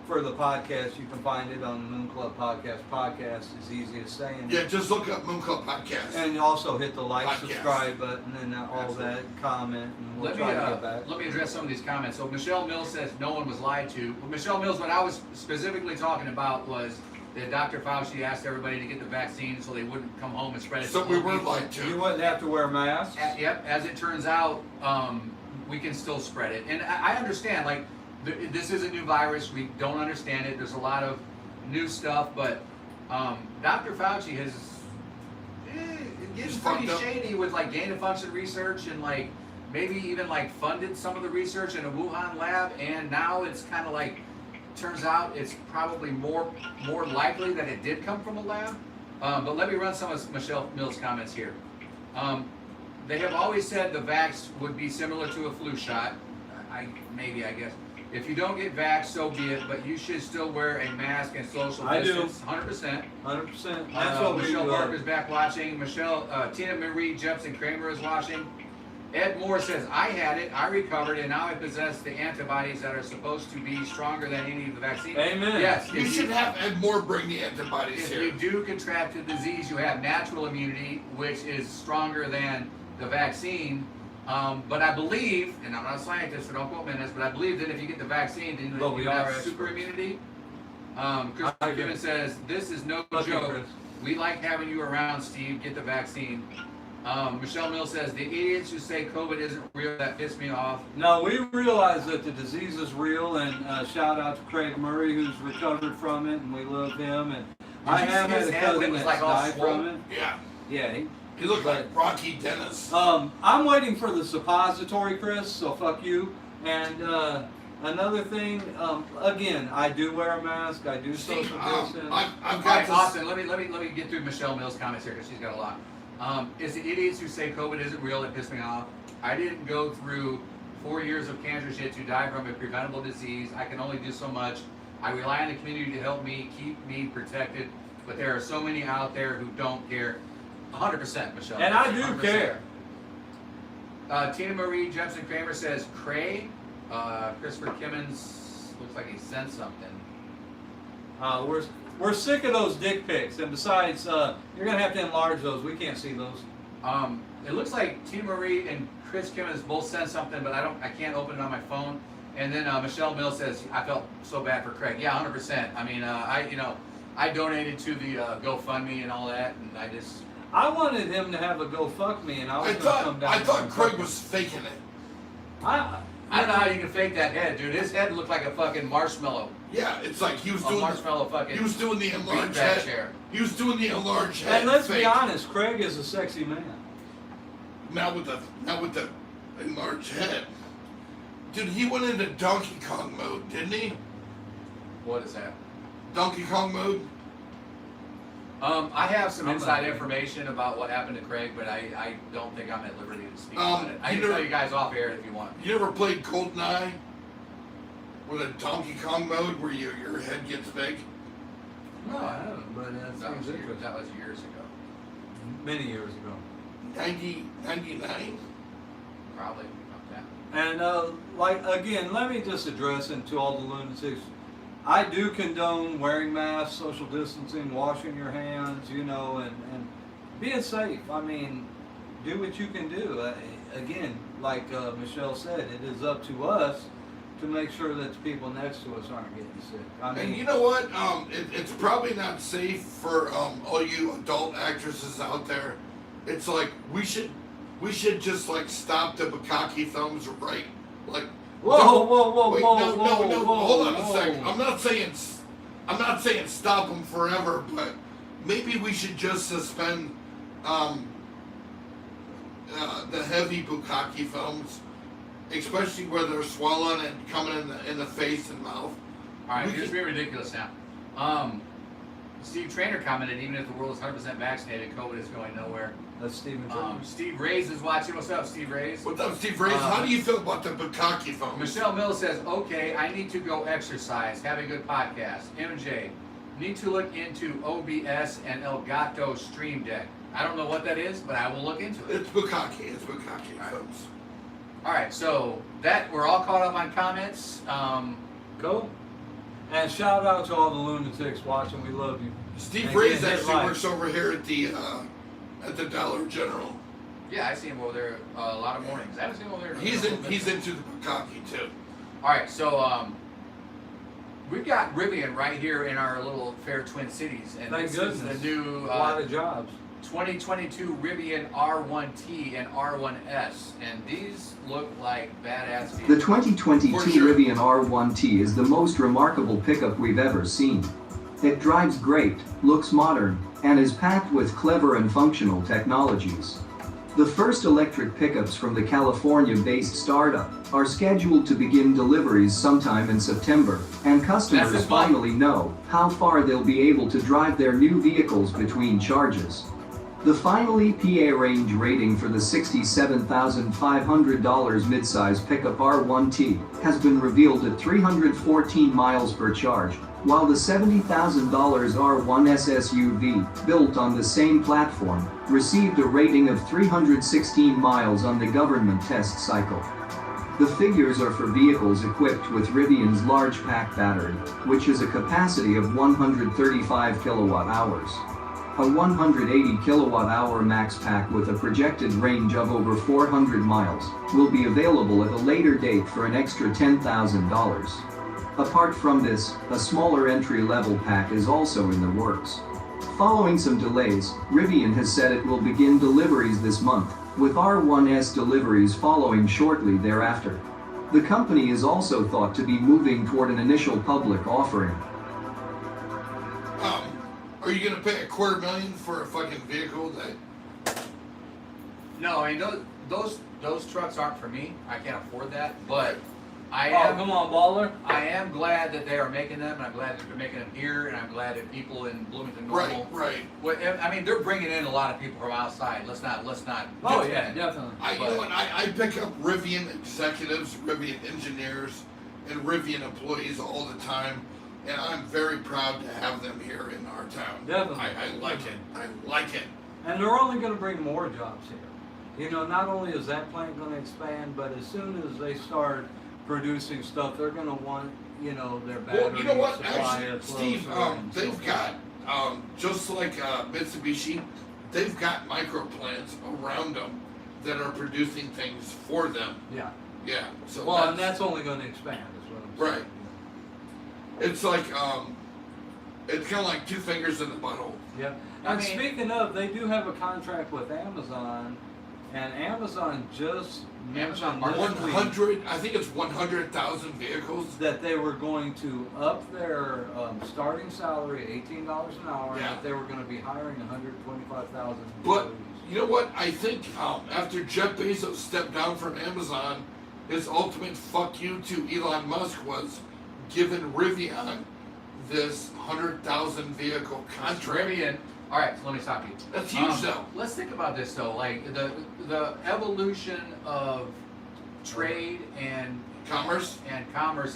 for the podcast, you can find it on the Moon Club Podcast. Podcast is easy as saying. Yeah, just look up Moon Club Podcast. And also hit the like, Podcast. subscribe button, and all that, comment, and we'll try to get back. Let me address some of these comments. So Michelle Mills says no one was lied to. Well, Michelle Mills, what I was specifically talking about was that Dr. Fauci asked everybody to get the vaccine so they wouldn't come home and spread it. So to we other were people. lied to. You wouldn't have to wear masks. Yep. As it turns out, we can still spread it, and I understand. Like, this is a new virus. We don't understand it. There's a lot of new stuff, but Dr. Fauci has it gets pretty shady with like gain of function research and like maybe even like funded some of the research in a Wuhan lab, and now it's kind of like turns out it's probably more likely that it did come from a lab. But let me run some of Michelle Mills' comments here. They have always said the vax would be similar to a flu shot. I guess. If you don't get vaxxed, so be it, but you should still wear a mask and social distance. 100%. 100%. That's what Michelle Parker's back watching. Tina Marie Jepsen Kramer is watching. Ed Moore says, I had it, I recovered, and now I possess the antibodies that are supposed to be stronger than any of the vaccines. Amen. Yes. You should have Ed Moore bring the antibodies here. If you do contract the disease, you have natural immunity, which is stronger than the vaccine. But I believe, and I'm not a scientist, so don't quote me on this, but I believe that if you get the vaccine, then you have super immunity. Christopher Gibbons says, this is no joke. We like having you around, Steve. Get the vaccine. Michelle Mills says, the idiots who say COVID isn't real, that pissed me off. No, we realize that the disease is real, and shout out to Craig Murray, who's recovered from it, and we love him. And I have had a cousin that's died from it. Yeah. Yeah. He looked like Rocky Dennis. I'm waiting for the suppository, Chris, so fuck you. And another thing, again, I do wear a mask. I do social distance. I've Okay, got Austin, let me get through Michelle Mills' comments here because she's got a lot. It's the idiots who say COVID isn't real that piss me off. I didn't go through 4 years of cancer shit to die from a preventable disease. I can only do so much. I rely on the community to help me, keep me protected. But there are so many out there who don't care. 100%, Michelle. And I do 100%. care. Tina Marie Jepson Kramer says, Cray. Christopher Kimmons looks like he sent something. We're sick of those dick pics. And besides, you're going to have to enlarge those. We can't see those. It looks like Tina Marie and Chris Kimmons both sent something, but I can't open it on my phone. And then Michelle Mills says, I felt so bad for Craig. Yeah, 100%. I mean, I donated to the GoFundMe and all that, and I wanted him to have a go fuck me, and I thought Craig was faking it. I don't know how you can fake that head, dude. His head looked like a fucking marshmallow. Yeah, it's like he was doing marshmallow fucking. He was doing the enlarged head. Chair. He was doing the enlarged head. And let's fake. be honest, Craig is a sexy man. Now with the enlarged head, dude, he went into Donkey Kong mode, didn't he? What is that? Donkey Kong mode. I have some inside information about what happened to Craig, but I don't think I'm at liberty to speak about it. I can tell you guys off air if you want. You ever played GoldenEye with a Donkey Kong mode where your head gets big? No, I haven't, but that was years ago. Many years ago. 99? Probably. And again, let me just address it to all the lunatics. I do condone wearing masks, social distancing, washing your hands, and being safe. I mean, do what you can do. Again, like Michelle said, it is up to us to make sure that the people next to us aren't getting sick. And you know what? It's probably not safe for all you adult actresses out there. It's like we should just like stop the bukkake thumbs right, like. Whoa! No, hold on a second. I'm not saying stop them forever, but maybe we should just suspend the heavy bukkake thumbs, especially where they're swollen and coming in the face and mouth. All right, here's being ridiculous now. Steve Trainer commented, even if the world is 100% vaccinated, COVID is going nowhere. That's Steven Trainer. Steve Reyes is watching. What's up, Steve Reyes? What's up, Steve Reyes? How do you feel about the bukkake thumbs? Michelle Mills says, okay, I need to go exercise. Have a good podcast. MJ, need to look into OBS and Elgato Stream Deck. I don't know what that is, but I will look into it. It's bukkake. It's bukkake thumbs. All right, so we're all caught up on comments. Go. And shout out to all the lunatics watching. We love you. Steve Reyes actually works over here at the Dollar General. Yeah, I see him over there a lot of mornings. I haven't seen him over there. He's into the bukkake too. All right, so we've got Rivian right here in our little fair Twin Cities, and Thank this goodness. is the new a lot of jobs. 2022 Rivian R1T and R1S, and these look like badass vehicles. The 2022 Rivian R1T is the most remarkable pickup we've ever seen. It drives great, looks modern, and is packed with clever and functional technologies. The first electric pickups from the California-based startup are scheduled to begin deliveries sometime in September, and customers finally know how far they'll be able to drive their new vehicles between charges. The final EPA range rating for the $67,500 midsize pickup R1T has been revealed at 314 miles per charge, while the $70,000 R1S SUV, built on the same platform, received a rating of 316 miles on the government test cycle. The figures are for vehicles equipped with Rivian's large pack battery, which has a capacity of 135 kilowatt hours. A 180 kilowatt-hour max pack with a projected range of over 400 miles will be available at a later date for an extra $10,000. Apart from this, a smaller entry-level pack is also in the works. Following some delays, Rivian has said it will begin deliveries this month, with R1S deliveries following shortly thereafter. The company is also thought to be moving toward an initial public offering. Are you gonna pay $250,000 for a fucking vehicle that No, I mean those trucks aren't for me. I can't afford that. But I Oh, am. come on, baller. I am glad that they are making them, and I'm glad that they're making them here, and I'm glad that people in Bloomington Normal. Right. Well, I mean, they're bringing in a lot of people from outside. Let's not. Oh yeah, definitely. You know what? I pick up Rivian executives, Rivian engineers, and Rivian employees all the time, and I'm very proud to have them here in our town. Definitely. I like it. I like it. And they're only going to bring more jobs here. You know, not only is that plant going to expand, but as soon as they start producing stuff, they're going to want, you know, their battery Well, you know what? supply Actually, of Steve, they've got, just like Mitsubishi, they've got micro plants around them that are producing things for them. Yeah. Yeah. So well, and that's only going to expand, is what I'm saying. right. It's like, it's kind of like two fingers in the butthole. Yeah. And speaking of, they do have a contract with Amazon, and Amazon just mentioned this week 100, I think it's 100,000 vehicles. that they were going to up their starting salary $18 an hour, and Yeah. that they were going to be hiring 125,000 But employees. you know what? I think after Jeff Bezos stepped down from Amazon, his ultimate fuck you to Elon Musk was giving Rivian this 100,000 vehicle contract. Rivian. All right, so let me stop you. That's huge, though. Let's think about this though, like the evolution of trade and commerce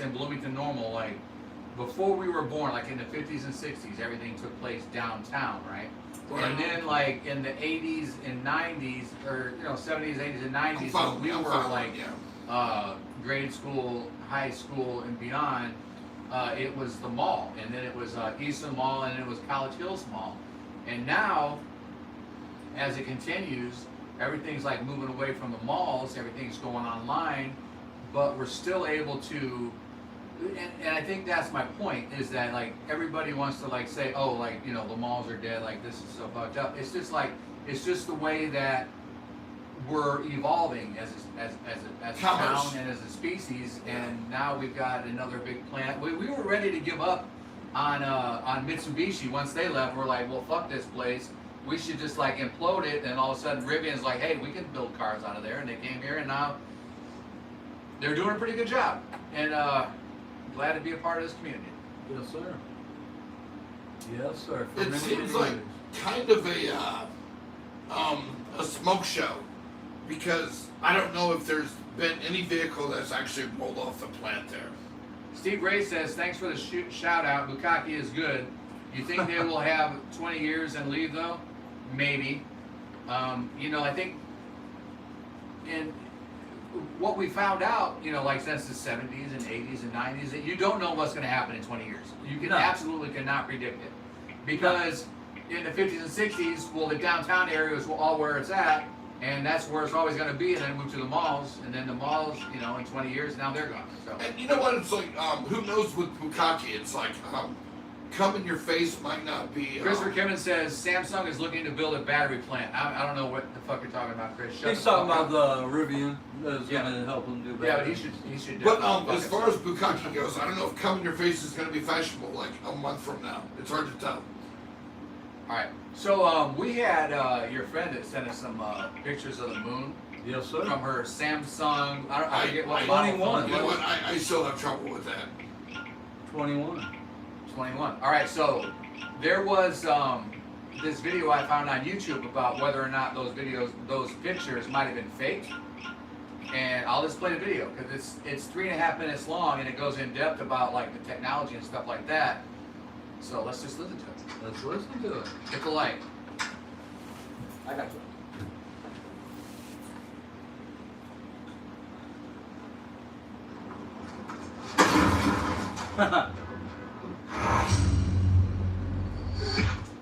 in Bloomington Normal. Like before we were born, like in the 50s and 60s, everything took place downtown, right? Right. And then like in the 80s and 90s, or 70s, 80s, and 90s, when we were like grade school, high school, and beyond. It was the mall, and then it was Eastern Mall, and then it was College Hills Mall. And now, as it continues, everything's like moving away from the malls, everything's going online, but we're still able to, and I think that's my point, is that like everybody wants to like say, oh, like, the malls are dead, like this is so fucked up. It's just like, it's just the way that we're evolving as a town and as a species, and now we've got another big plant. We were ready to give up on Mitsubishi once they left. We're like, well, fuck this place. We should just like implode it. And all of a sudden, Rivian's like, hey, we can build cars out of there. And they came here, and now they're doing a pretty good job. And glad to be a part of this community. Yes, sir. Yes, sir. For It many, seems many like years. kind of a smoke show, because I don't know if there's been any vehicle that's actually rolled off the plant there. Steve Ray says, thanks for the shout out. Bukkake is good. You think they will have 20 years and leave though? Maybe. I think in what we found out, like since the 70s and 80s and 90s, that you don't know what's going to happen in 20 years. You absolutely cannot predict it. Because in the 50s and 60s, well, the downtown area is all where it's at, and that's where it's always going to be, and then move to the malls, and then the malls, in 20 years, now they're gone. So. And you know what? It's like, who knows with Bukkake? It's like, come in your face might not be. Christopher Kevin says Samsung is looking to build a battery plant. I don't know what the fuck you're talking about, Chris. He's talking about the Rivian that's going to help him do better. Yeah, but he should. But as far as Bukkake goes, I don't know if come in your face is going to be fashionable like a month from now. It's hard to tell. All right. So we had your friend that sent us some pictures of the moon. Yes, sir. From her Samsung. I forget what 21. You know what? I still have trouble with that. 21. 21. All right. So there was this video I found on YouTube about whether or not those pictures might have been fake. And I'll just play the video because it's 3.5 minutes long, and it goes in depth about like the technology and stuff like that. So let's just listen to it. Let's listen to it. Hit the like. I got you.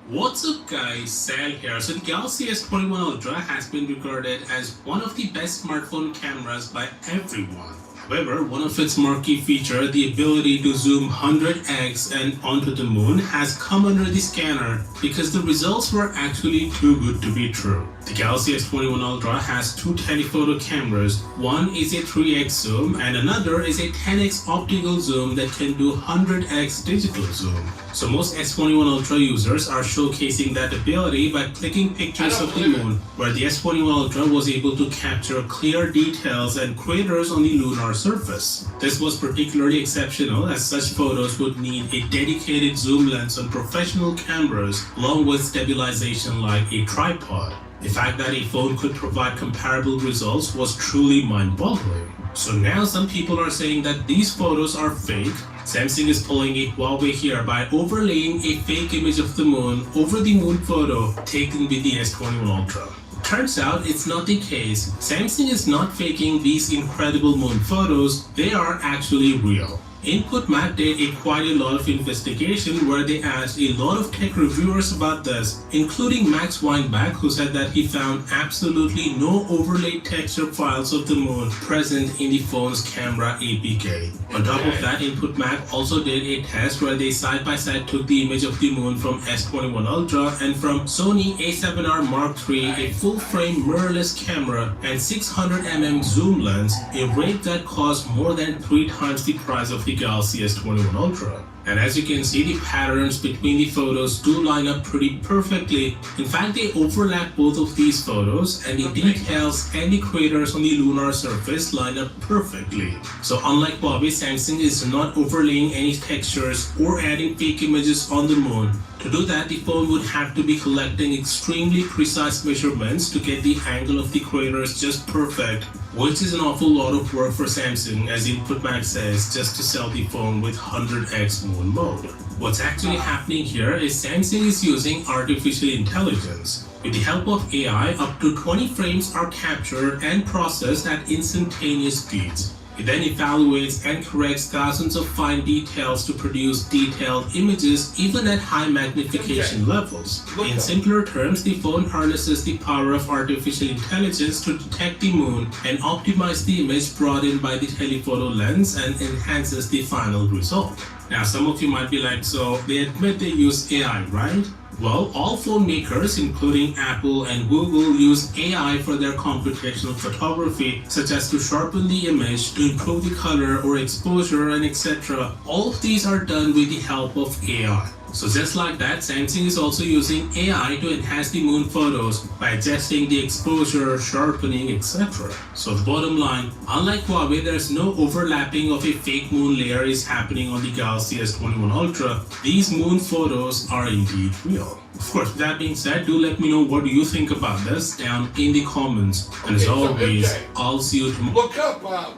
What's up guys, Sal here. So the Galaxy S21 Ultra has been regarded as one of the best smartphone cameras by everyone. However, one of its marquee features, the ability to zoom 100x and onto the moon, has come under the scanner because the results were actually too good to be true. The Galaxy S21 Ultra has two telephoto cameras. One is a 3x zoom and another is a 10x optical zoom that can do 100x digital zoom. So most S21 Ultra users are showcasing that ability by clicking pictures of the moon, where the S21 Ultra was able to capture clear details and craters on the lunar surface. This was particularly exceptional as such photos would need a dedicated zoom lens on professional cameras along with stabilization like a tripod. The fact that a phone could provide comparable results was truly mind-boggling. So now some people are saying that these photos are fake. Samsung is pulling a Huawei here by overlaying a fake image of the moon over the moon photo taken with the S21 Ultra. Turns out it's not the case. Samsung is not faking these incredible moon photos, they are actually real. Input Mac did quite a lot of investigation where they asked a lot of tech reviewers about this, including Max Weinbach, who said that he found absolutely no overlaid texture files of the moon present in the phone's camera APK. On top of that, Input Mac also did a test where they side by side took the image of the moon from S21 Ultra and from Sony A7R Mark III, a full-frame mirrorless camera and 600mm zoom lens, a rate that cost more than 3 times the price of the Galaxy S21 Ultra. And as you can see, the patterns between the photos do line up pretty perfectly. In fact, they overlap both of these photos and the details and the craters on the lunar surface line up perfectly. So unlike Huawei, Samsung is not overlaying any textures or adding fake images on the moon. To do that, the phone would have to be collecting extremely precise measurements to get the angle of the craters just perfect, which is an awful lot of work for Samsung, as Input Mac says, just to sell the phone with 100x moon mode. What's actually happening here is Samsung is using artificial intelligence. With the help of AI, up to 20 frames are captured and processed at instantaneous speeds. It then evaluates and corrects thousands of fine details to produce detailed images even at high magnification levels. In simpler terms, the phone harnesses the power of artificial intelligence to detect the moon and optimize the image brought in by the telephoto lens and enhances the final result. Now some of you might be like, so they admit they use AI, right? Well, all phone makers, including Apple and Google, use AI for their computational photography, such as to sharpen the image, to improve the color or exposure, and etc. All of these are done with the help of AI. So just like that, Samsung is also using AI to enhance the moon photos by adjusting the exposure, sharpening, etc. So the bottom line, unlike Huawei, there's no overlapping of a fake moon layer is happening on the Galaxy S21 Ultra. These moon photos are indeed real. Of course, with that being said, do let me know what do you think about this down in the comments. And as always, I'll see you tomorrow.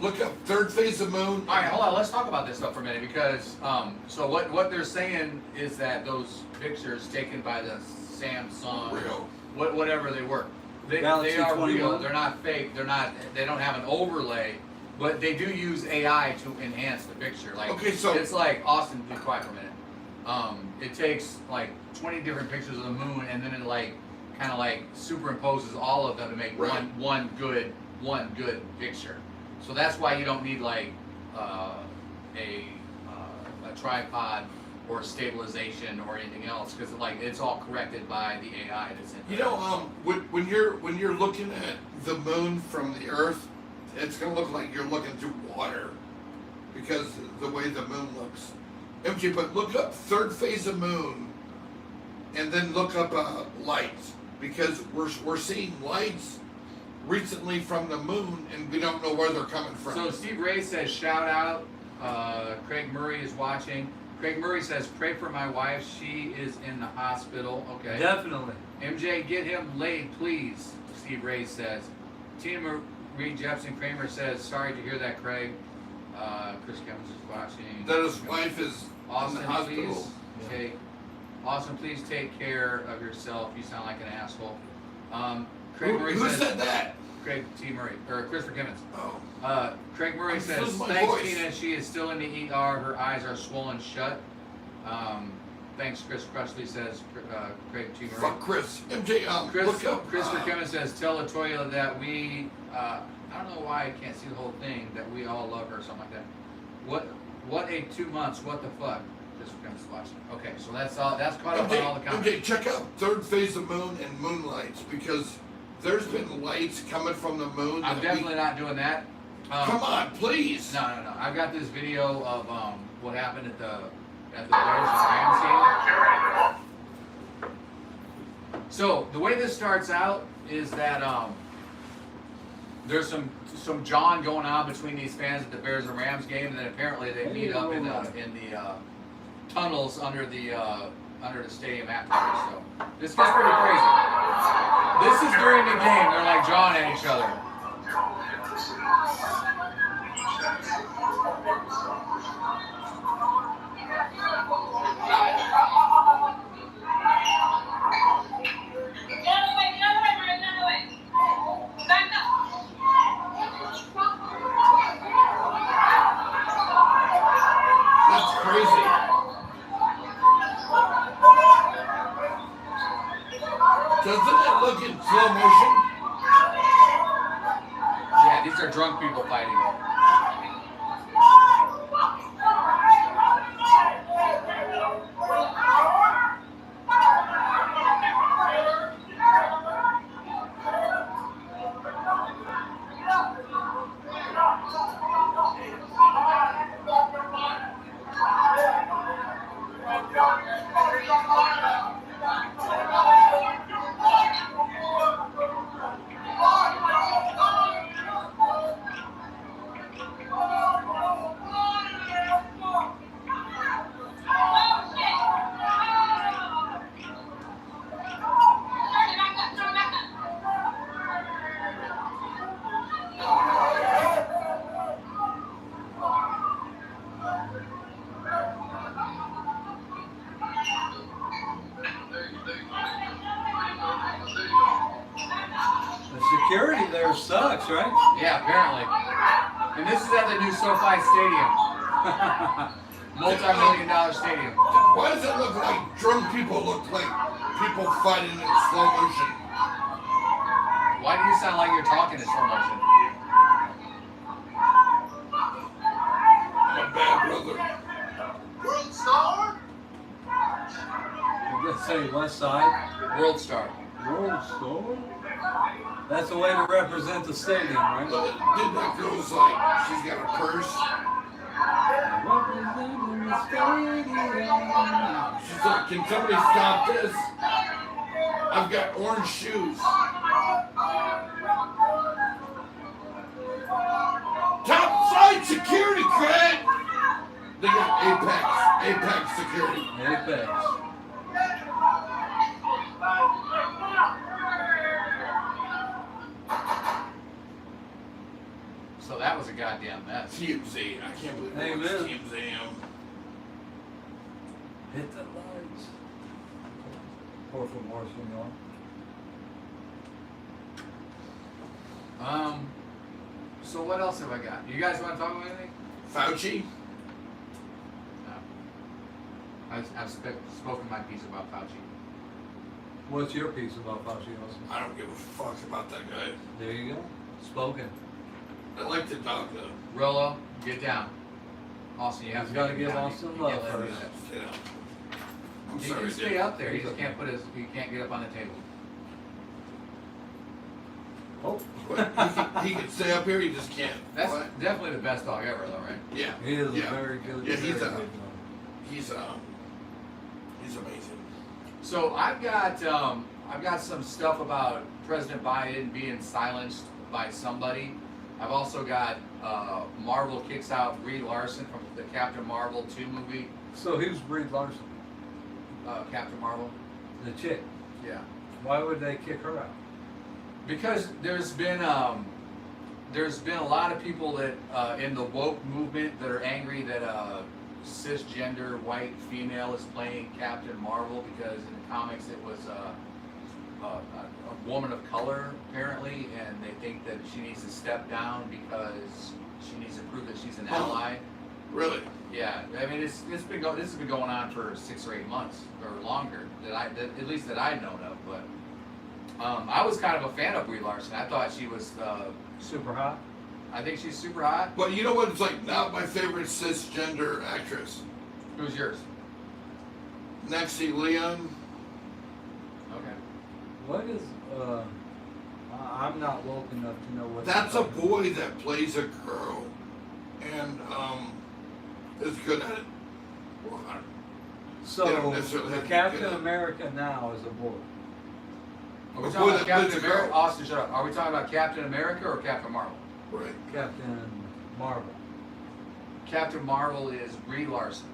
Look up third phase of moon. All right, hold on. Let's talk about this stuff for a minute because so what they're saying is that those pictures taken by the Samsung, whatever they were, they are real. They're not fake. They don't have an overlay, but they do use AI to enhance the picture. Like it's like Austin. Be quiet for a minute. It takes like 20 different pictures of the moon and then it like kind of like superimposes all of them to make one good picture. So that's why you don't need like a tripod or stabilization or anything else because like it's all corrected by the AI that's in there. You know, when you're looking at the moon from the Earth, it's gonna look like you're looking through water because the way the moon looks. MJ, but look up third phase of moon, and then look up lights because we're seeing lights recently from the moon, and we don't know where they're coming from. So Steve Ray says, shout out. Craig Murray is watching. Craig Murray says, pray for my wife. She is in the hospital. Okay. Definitely. MJ, get him laid, please. Steve Ray says. Tina Marie Jepson Kramer says, sorry to hear that, Craig. Chris Kemmons is watching. That his wife is Austin, in the hospital. Please, okay. Austin, please take care of yourself. You sound like an asshole. Craig Murray who says, said that? Craig T. Murray, or Christopher Kemmons. Oh. Craig Murray says, thanks, Tina. She is still in the ER. Her eyes are swollen shut. Thanks, Chris Presley says, Craig T. Murray. Fuck Chris. MJ, look up. Christopher Kemmons says, tell Latoya that I don't know why I can't see the whole thing, that we all love her or something like that. What a 2 months, what the fuck? Just gonna watch it. Okay, so that's all, that's caught up on all the comments. Okay, check out Third Phase of Moon and Moonlights, because there's been lights coming from the moon. I'm definitely not doing that. Come on, please. No. I've got this video of what happened at the Bears and Rams game. So the way this starts out is that there's some jawing going on between these fans at the Bears and Rams game, and then apparently they meet up in the tunnels under the stadium afterwards. So this gets pretty crazy. This is during the game. They're like jawing at each other. That's crazy. Doesn't it look in slow motion? Yeah, these are drunk people fighting. Security there sucks, right? Yeah, apparently. And this is at the new SoFi Stadium. Multi-million-dollar stadium. Why does it look like drunk people look like people fighting in slow motion? Why do you sound like you're talking in slow motion? I'm a bad brother. World Star? Let's say West Side. World Star. World Star? That's a way to represent the stadium, right? But dude, that girl's like, she's got a purse. Representing the stadium. She's like, can somebody stop this? I've got orange shoes. Topside security, Craig! They got Apex security. Apex. So that was a goddamn mess. TMZ. I can't believe it was Amen. TMZ. Hit the lights. Pour for more, senor. So what else have I got? You guys want to talk about anything? Fauci? No. I've spoken my piece about Fauci. What's your piece about Fauci, Austin? I don't give a fuck about that guy. There you go. Spoken. I like the dog though. Rollo, get down. Austin, you have He's to gotta get give down. Austin You love can't let him do first. that. Stay down. I'm He sorry, can stay dude. up there. He just can't put he can't get up on the table. Oh. He can stay up here, he just can't. That's What? definitely the best dog ever, though, right? Yeah. He is yeah. a very good. Yeah, very he's good dog. he's amazing. So I've got some stuff about President Biden being silenced by somebody. I've also got Marvel kicks out Reid Larsen from the Captain Marvel 2 movie. So who's Reid Larsen? Captain Marvel. The chick. Yeah. Why would they kick her out? Because there's been a lot of people that in the woke movement that are angry that cisgender white female is playing Captain Marvel, because in the comics it was a woman of color apparently, and they think that she needs to step down because she needs to prove that she's an ally. Really? Yeah, I mean this has been going on for 6 or 8 months or longer at least that I've known of, but I was kind of a fan of Brie Larson. I thought she was super hot. I think she's super hot. But you know what? It's like not my favorite cisgender actress. Who's yours? Nexi Leon. Okay. What is I'm not woke enough to know what. That's a boy that plays a girl, and is good at it. Well, So they don't necessarily have the to be Captain good at it. America now is a boy. Are we A talking boy about that plays Captain a America? girl. Austin, shut up. Are we talking about Captain America or Captain Marvel? Right. Captain Marvel. Captain Marvel is Brie Larson.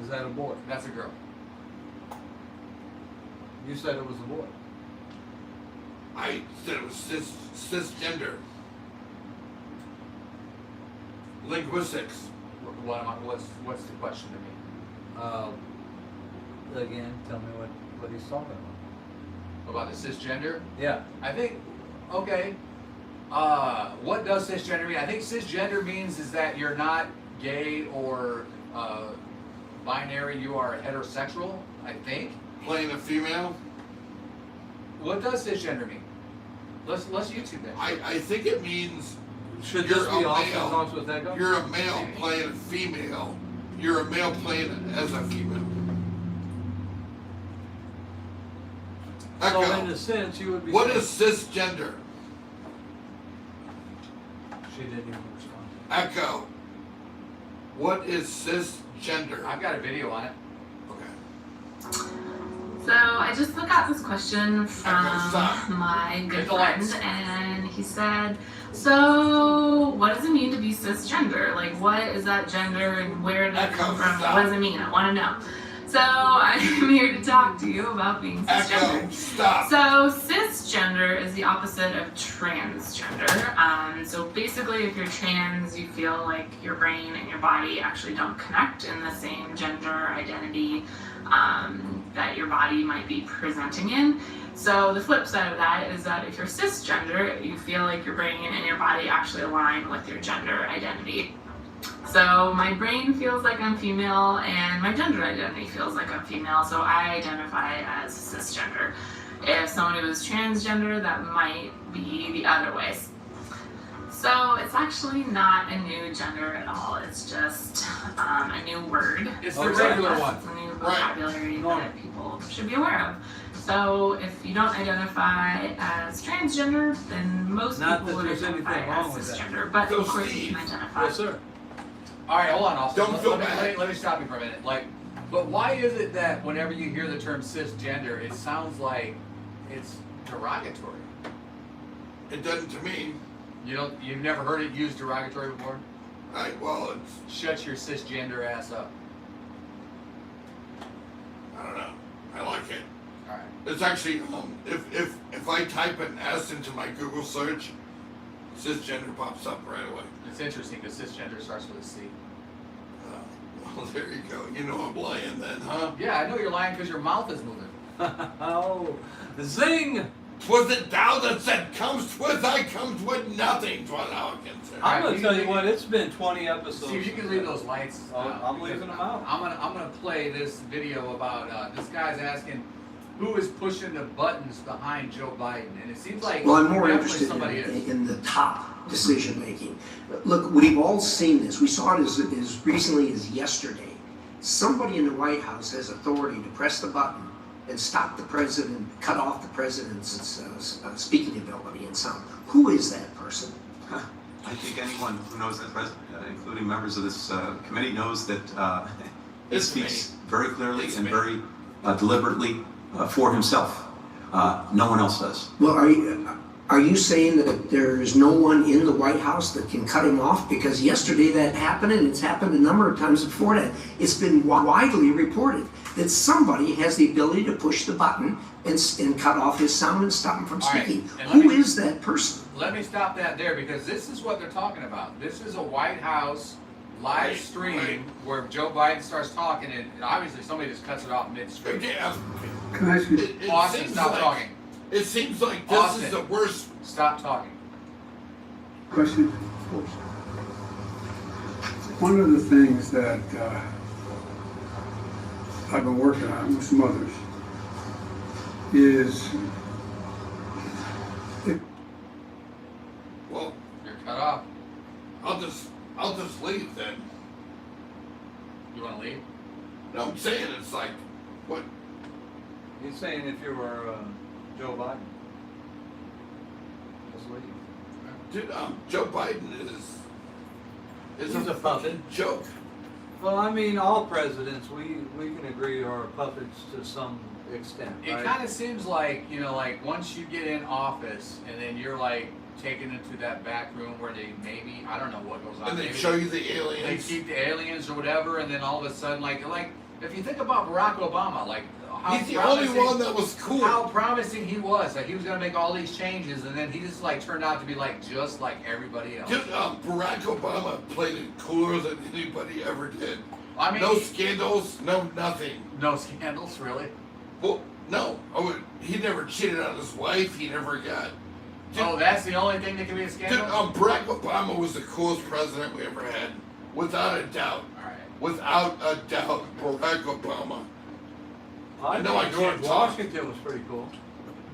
Is that a boy? That's a girl. You said it was a boy. I said it was cisgender. Linguistics. What's the question to me? Again, tell me what he's talking about. About the cisgender? Yeah. I think, okay. What does cisgender mean? I think cisgender means is that you're not gay or binary, you are heterosexual, I think. Playing a female? What does cisgender mean? Let's YouTube that. I think it means Should you're this be a off male. songs with Echo? You're a male playing a female. You're a male playing as a female. So Echo. in a sense, you would be. What saying- is cisgender? She didn't even respond. Echo. What is cisgender? I've got a video on it. Okay. So I just got this question from stop. my good Hit the friend, lights. and he said, "So what does it mean to be cisgender? Like, what is that gender, and where did it come from? stop. What does it mean? I want to know." So I'm here to talk to you about being cisgender. Echo. Stop. So cisgender is the opposite of transgender. So basically, if you're trans, you feel like your brain and your body actually don't connect in the same gender identity that your body might be presenting in. So the flip side of that is that if you're cisgender, you feel like your brain and your body actually align with your gender identity. So my brain feels like I'm female and my gender identity feels like I'm female, so I identify as cisgender. If someone was transgender, that might be the other way. So it's actually not a new gender at all, it's just a new word. It's the regular one. It's a new vocabulary that people should be aware of. So if you don't identify as transgender, then most Not people that would there's identify anything wrong as with that. cisgender, but So of course Steve. you can identify. Yes, sir. All right, hold on, Austin. Don't feel bad. Let me stop you for a minute. But why is it that whenever you hear the term cisgender, it sounds like it's derogatory? It doesn't to me. You've never heard it used derogatory before? Well, it's, Shut your cisgender ass up. I don't know. I like it. All right. It's actually, if I type an S into my Google search, cisgender pops up right away. It's interesting because cisgender starts with a C. Well, there you go. You know I'm lying then, huh? Yeah, I know you're lying because your mouth is moving. Oh, zing! 'Twas it thou that said, comes with I comes with nothing, 'twas thou can say. I'm gonna you tell can you leave- what, it's been 20 episodes. See, if you can leave those lights. I'm because leaving them out. I'm gonna play this video about this guy's asking who is pushing the buttons behind Joe Biden, and it seems like Well, I'm more definitely interested somebody is. in the top decision making. Look, we've all seen this. We saw it as recently as yesterday. Somebody in the White House has authority to press the button and stop the president, cut off the president's speaking ability and sound. Who is that person? I think anyone who knows that president, including members of this committee, knows that he It's speaks me. very clearly It's and me. very deliberately for himself. No one else does. Well, are you saying that there is no one in the White House that can cut him off? Because yesterday that happened, and it's happened a number of times before that. It's been widely reported that somebody has the ability to push the button and cut off his sound and stop him from All right, speaking. and Who is that person? Let me stop that there because this is what they're talking about. This is a White House live stream where Joe Biden starts talking, and obviously somebody just cuts it off midstream. Yeah. Can I ask you? It Austin, seems stop like- talking. It seems like this Austin, is the worst. Stop talking. Question. One of the things that I've been working on with some others is Well, You're cut off. I'll just leave then. You want to leave? No, I'm saying it's like, what? He's saying if you were Joe Biden, just leave. Dude, Joe Biden is He's a puppet. joke. Well, I mean, all presidents, we can agree, are puppets to some extent, It right? kind of seems like, you know, like once you get in office and then you're like taken into that back room where they maybe, I don't know what goes on. And they maybe show you the They aliens. keep the aliens or whatever, and then all of a sudden, like if you think about Barack Obama, like how He's the only promising- one that was cool. How promising he was, like he was gonna make all these changes, and then he just like turned out to be like just like everybody else. Dude, Barack Obama played it cooler than anybody ever did. I mean, no scandals, no nothing. No scandals, really? Well, no. He never cheated on his wife. He never got. Oh, that's the only thing that can be a scandal? Dude, Barack Obama was the coolest president we ever had. Without a doubt. Alright. Without a doubt, Barack Obama. I know I think George can't talk. Washington was pretty cool.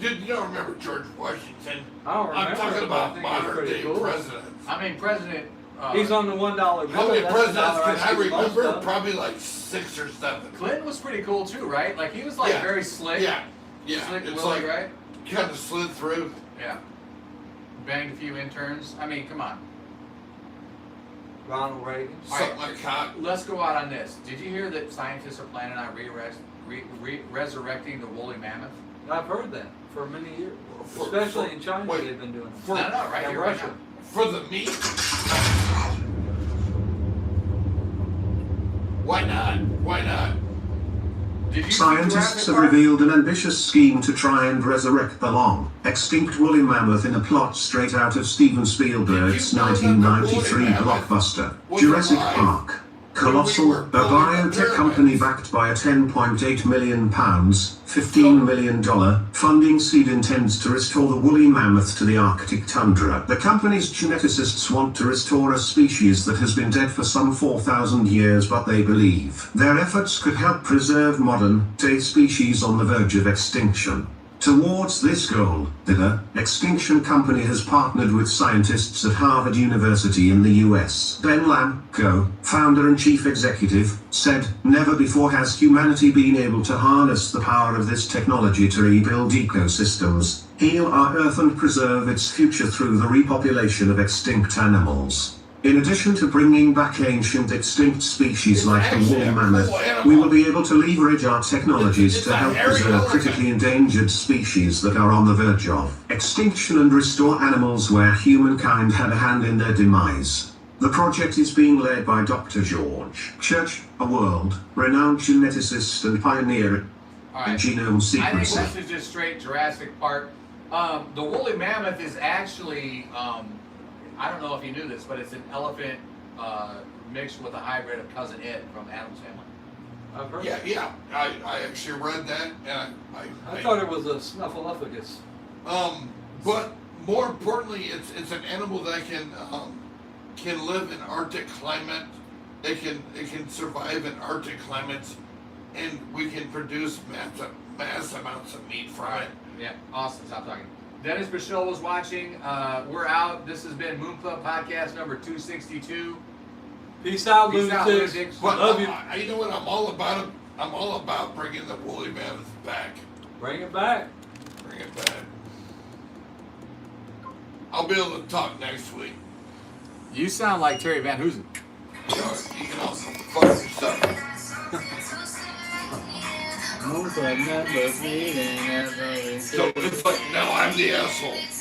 Dude, you don't remember George Washington? I don't remember. I'm talking but I about think he was modern pretty day cool. presidents. I mean, President. He's on the $1 bill. How many That's presidents the dollar can I see the most remember? of. Probably like 6 or 7. Clinton was pretty cool too, right? Like he was like Yeah. very slick. Yeah. Slick It's Willie, like right? kind of slid through. Yeah. Banged a few interns. I mean, come on. Ronald Reagan. Suck my cock. Let's go out on this. Did you hear that scientists are planning on resurrecting the woolly mammoth? I've heard that for many years. For- Especially for- in China, wait. they've been doing it. For, No, right And here, right Russia. now. for the meat? Why not? Why not? Did you see Scientists Jurassic have Park? revealed an ambitious scheme to try and resurrect the long extinct woolly mammoth in a plot straight out of Steven Spielberg's Did you know that the woolly 1993 mammoth blockbuster, was Jurassic alive Park. when we Colossal, were a building the biotech company pyramids? backed by a £10.8 million, $15 million funding seed intends to restore the woolly mammoth to the Arctic tundra. The company's geneticists want to restore a species that has been dead for some 4,000 years, but they believe their efforts could help preserve modern-day species on the verge of extinction. Towards this goal, the Extinction Company has partnered with scientists at Harvard University in the US. Ben Lam, co-founder and chief executive, said, "Never before has humanity been able to harness the power of this technology to rebuild ecosystems, heal our Earth and preserve its future through the repopulation of extinct animals." In addition to bringing back ancient extinct species like the woolly mammoth, we will be able to leverage our technologies to help preserve critically endangered species that are on the verge of extinction and restore animals where humankind had a hand in their demise. The project is being led by Dr. George Church, a world-renowned geneticist and pioneer in genome I think sequencing. this is just straight Jurassic Park. The woolly mammoth is actually, I don't know if you knew this, but it's an elephant mixed with a hybrid of Cousin Ed from Addams Family. I've heard Yeah, that. yeah. I actually read that, and I thought it was a snuffleupagus. But more importantly, it's an animal that can live in Arctic climate. It can survive in Arctic climates, and we can produce mass amounts of meat from it. Yeah, awesome. Stop talking. Dennis Bichelle was watching. We're out. This has been Moon Club Podcast number 262. Peace out, Peace out, lunatics. lunatics. But Love you. You know what? I'm all about it. I'm all about bringing the woolly mammoth back. Bring it back. Bring it back. I'll be able to talk next week. You sound like Terry Van Hoosen. You can also fuck yourself. So it's like, now I'm the asshole.